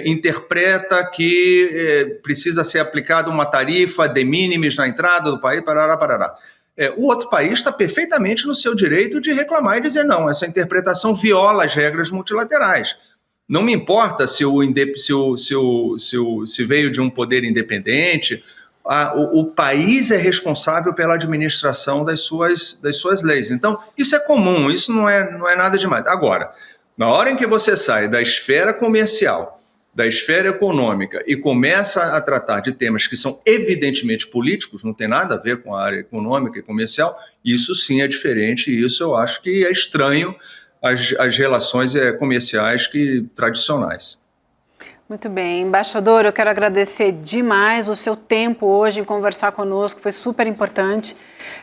interpreta que precisa ser aplicada uma tarifa de minimis na entrada do país, parará. O outro país está perfeitamente no seu direito de reclamar e dizer não, essa interpretação viola as regras multilaterais. Não me importa se veio de um poder independente, o país é responsável pela administração das suas leis. Então, isso é comum, isso não é nada demais. Agora, na hora em que você sai da esfera comercial, da esfera econômica e começa a tratar de temas que são evidentemente políticos, não tem nada a ver com a área econômica e comercial, isso sim é diferente e isso eu acho que é estranho às relações comerciais tradicionais. Muito bem. Embaixador, eu quero agradecer demais o seu tempo hoje em conversar conosco, foi super importante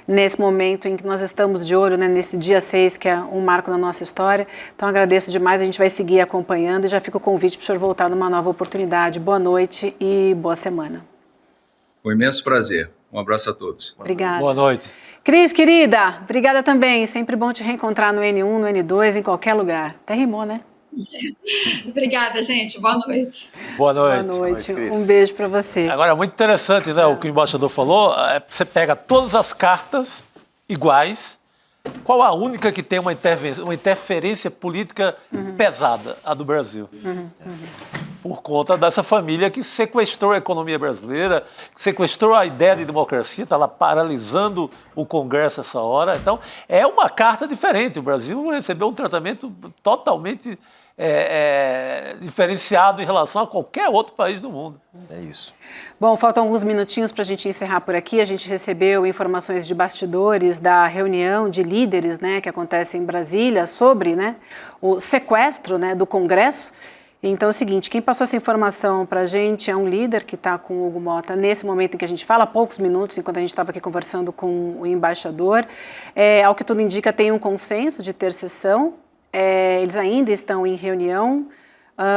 nesse momento em que nós estamos de olho, né, nesse dia 6, que é um marco na nossa história. Então, agradeço demais, a gente vai seguir acompanhando e já fica o convite para o senhor voltar numa nova oportunidade. Boa noite e boa semana. Um imenso prazer. Um abraço a todos. Obrigada. Boa noite. Cris, querida, obrigada também. Sempre bom te reencontrar no N1, no N2, em qualquer lugar. Até rimou, né? Obrigada, gente. Boa noite. Boa noite. Boa noite. Um beijo para você. Agora, muito interessante, né, o que o embaixador falou. Você pega todas as cartas iguais. Qual a única que tem uma interferência política pesada? A do Brasil. Por conta dessa família que sequestrou a economia brasileira, que sequestrou a ideia de democracia, está lá paralisando o Congresso essa hora. Então, é uma carta diferente. O Brasil recebeu um tratamento totalmente diferenciado em relação a qualquer outro país do mundo. É isso. Bom, faltam alguns minutinhos para a gente encerrar por aqui. A gente recebeu informações de bastidores da reunião de líderes, né, que acontece em Brasília sobre, né, o sequestro, né, do Congresso. Então é o seguinte, quem passou essa informação para a gente é um líder que está com o Hugo Mota nesse momento em que a gente fala, há poucos minutos, enquanto a gente estava aqui conversando com o embaixador. Ao que tudo indica, tem um consenso de ter sessão, eles ainda estão em reunião.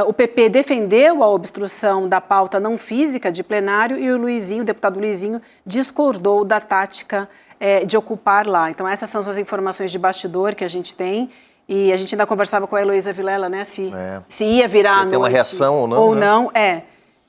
O PP defendeu a obstrução da pauta não física de plenário e o deputado Luizinho, discordou da tática de ocupar lá. Então essas são as informações de bastidor que a gente tem. E a gente ainda conversava com a Heloísa Vilela, né, se ia virar à noite. Tem uma reação ou não. Ou não,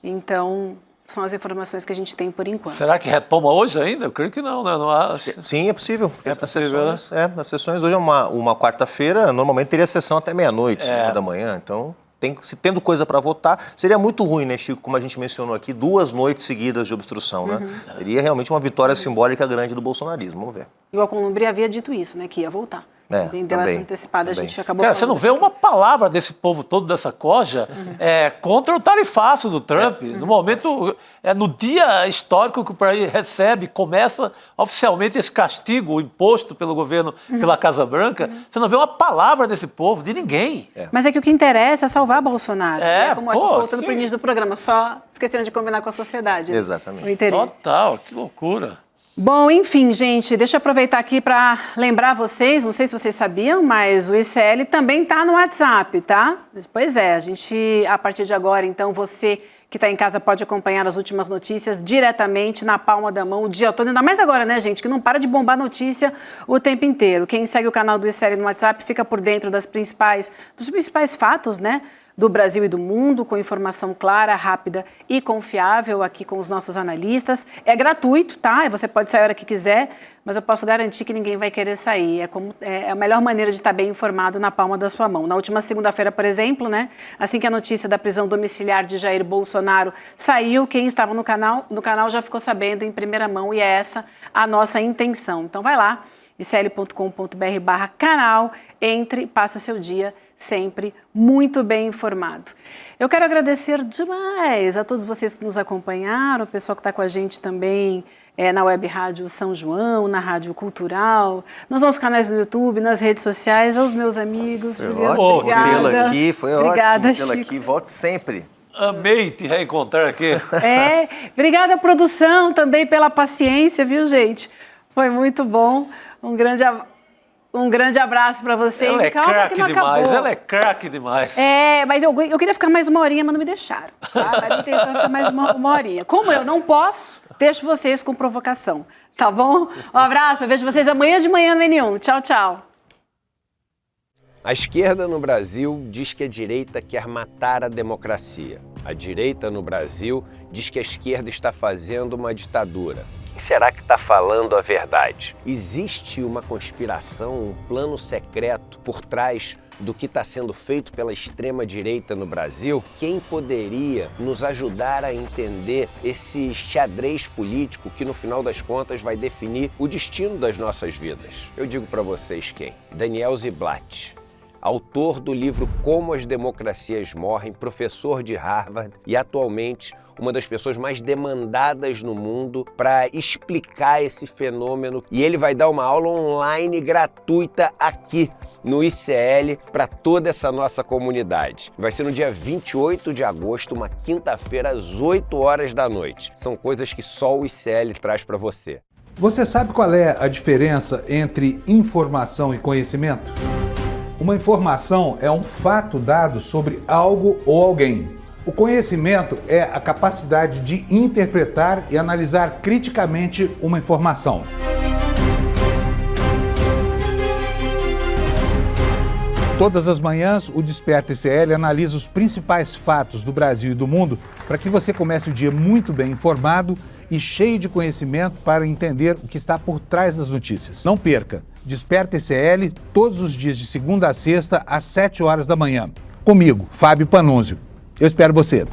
Então, são as informações que a gente tem por enquanto. Será que retoma hoje ainda? Eu creio que não, né? Não há... Sim, é possível. É possível, né? As sessões hoje é uma quarta-feira, normalmente teria sessão até meia-noite, 1h da manhã, então... Se tendo coisa para votar, seria muito ruim, né, Chico, como a gente mencionou aqui, 2 noites seguidas de obstrução, né? Seria realmente uma vitória simbólica grande do bolsonarismo, vamos ver. E o Alcolumbre havia dito isso, né, que ia voltar. Ele deu essa antecipada, a gente acabou... Cara, você não vê uma palavra desse povo todo, dessa corja, contra o tarifaço do Trump. No momento, no dia histórico que o país começa oficialmente esse castigo imposto pelo governo, pela Casa Branca, você não vê uma palavra desse povo, de ninguém. Mas é que o que interessa é salvar Bolsonaro. Como a gente voltando para o início do programa, só esqueceram de combinar com a sociedade. Né? Exatamente. O interesse. Total, que loucura. Bom, enfim, gente, deixa eu aproveitar aqui para lembrar vocês, não sei se vocês sabiam, mas o ICL também está no WhatsApp, tá? Pois é, a partir de agora, então, você que está em casa pode acompanhar as últimas notícias diretamente na palma da mão o dia todo, ainda mais agora, né, gente, que não para de bombar notícia o tempo inteiro. Quem segue o canal do ICL no WhatsApp fica por dentro dos principais fatos, né, do Brasil e do mundo, com informação clara, rápida e confiável aqui com os nossos analistas. É gratuito, tá? Você pode sair a hora que quiser, mas eu posso garantir que ninguém vai querer sair. É a melhor maneira de estar bem informado na palma da sua mão. Na última segunda-feira, por exemplo, né, assim que a notícia da prisão domiciliar de Jair Bolsonaro saiu, quem estava no canal já ficou sabendo em primeira mão e é essa a nossa intenção. Então vai lá, icl.com.br/canal, entre, passe o seu dia sempre muito bem informado. Eu quero agradecer demais a todos vocês que nos acompanharam, o pessoal que está com a gente também na Web Rádio São João, na Rádio Cultural, nos nossos canais no YouTube, nas redes sociais, aos meus amigos. Foi ótimo tê-la aqui, Obrigada, ótimo tê-la aqui, volte sempre. Amei te reencontrar aqui. Obrigada, produção, também pela paciência, viu, gente? Foi muito bom. Um grande abraço para vocês. Ela é craque demais, ela é craque demais. Mas eu queria ficar mais uma horinha, mas não me deixaram. Tá? A minha intenção é ficar mais uma horinha. Como eu não posso, Deixo vocês com provocação, tá bom? Um abraço, eu vejo vocês amanhã de manhã no N1. Tchau, tchau. A esquerda no Brasil diz que a direita quer matar a democracia. A direita no Brasil diz que a esquerda está fazendo uma ditadura. Quem será que está falando a verdade? Existe uma conspiração, um plano secreto por trás do que está sendo feito pela extrema-direita no Brasil? Quem poderia nos ajudar a entender esse xadrez político que, no final das contas, vai definir o destino das nossas vidas? Eu digo para vocês quem? Daniel Ziblatt, autor do livro Como as Democracias Morrem, professor de Harvard e atualmente uma das pessoas mais demandadas no mundo para explicar esse fenômeno. E ele vai dar uma aula online gratuita aqui no ICL para toda essa nossa comunidade. Vai ser no dia 28 de agosto, uma quinta-feira, às 8 horas da noite. São coisas que só o ICL traz para você. Você sabe qual é a diferença entre informação e conhecimento? Uma informação é um fato dado sobre algo ou alguém. O conhecimento é a capacidade de interpretar e analisar criticamente uma informação. Todas as manhãs, o Desperta ICL analisa os principais fatos do Brasil e do mundo para que você comece o dia muito bem informado e cheio de conhecimento para entender o que está por trás das notícias. Não perca! Desperta ICL todos os dias de segunda a sexta às 7 horas da manhã. Comigo, Fábio Panunzio. Eu espero você.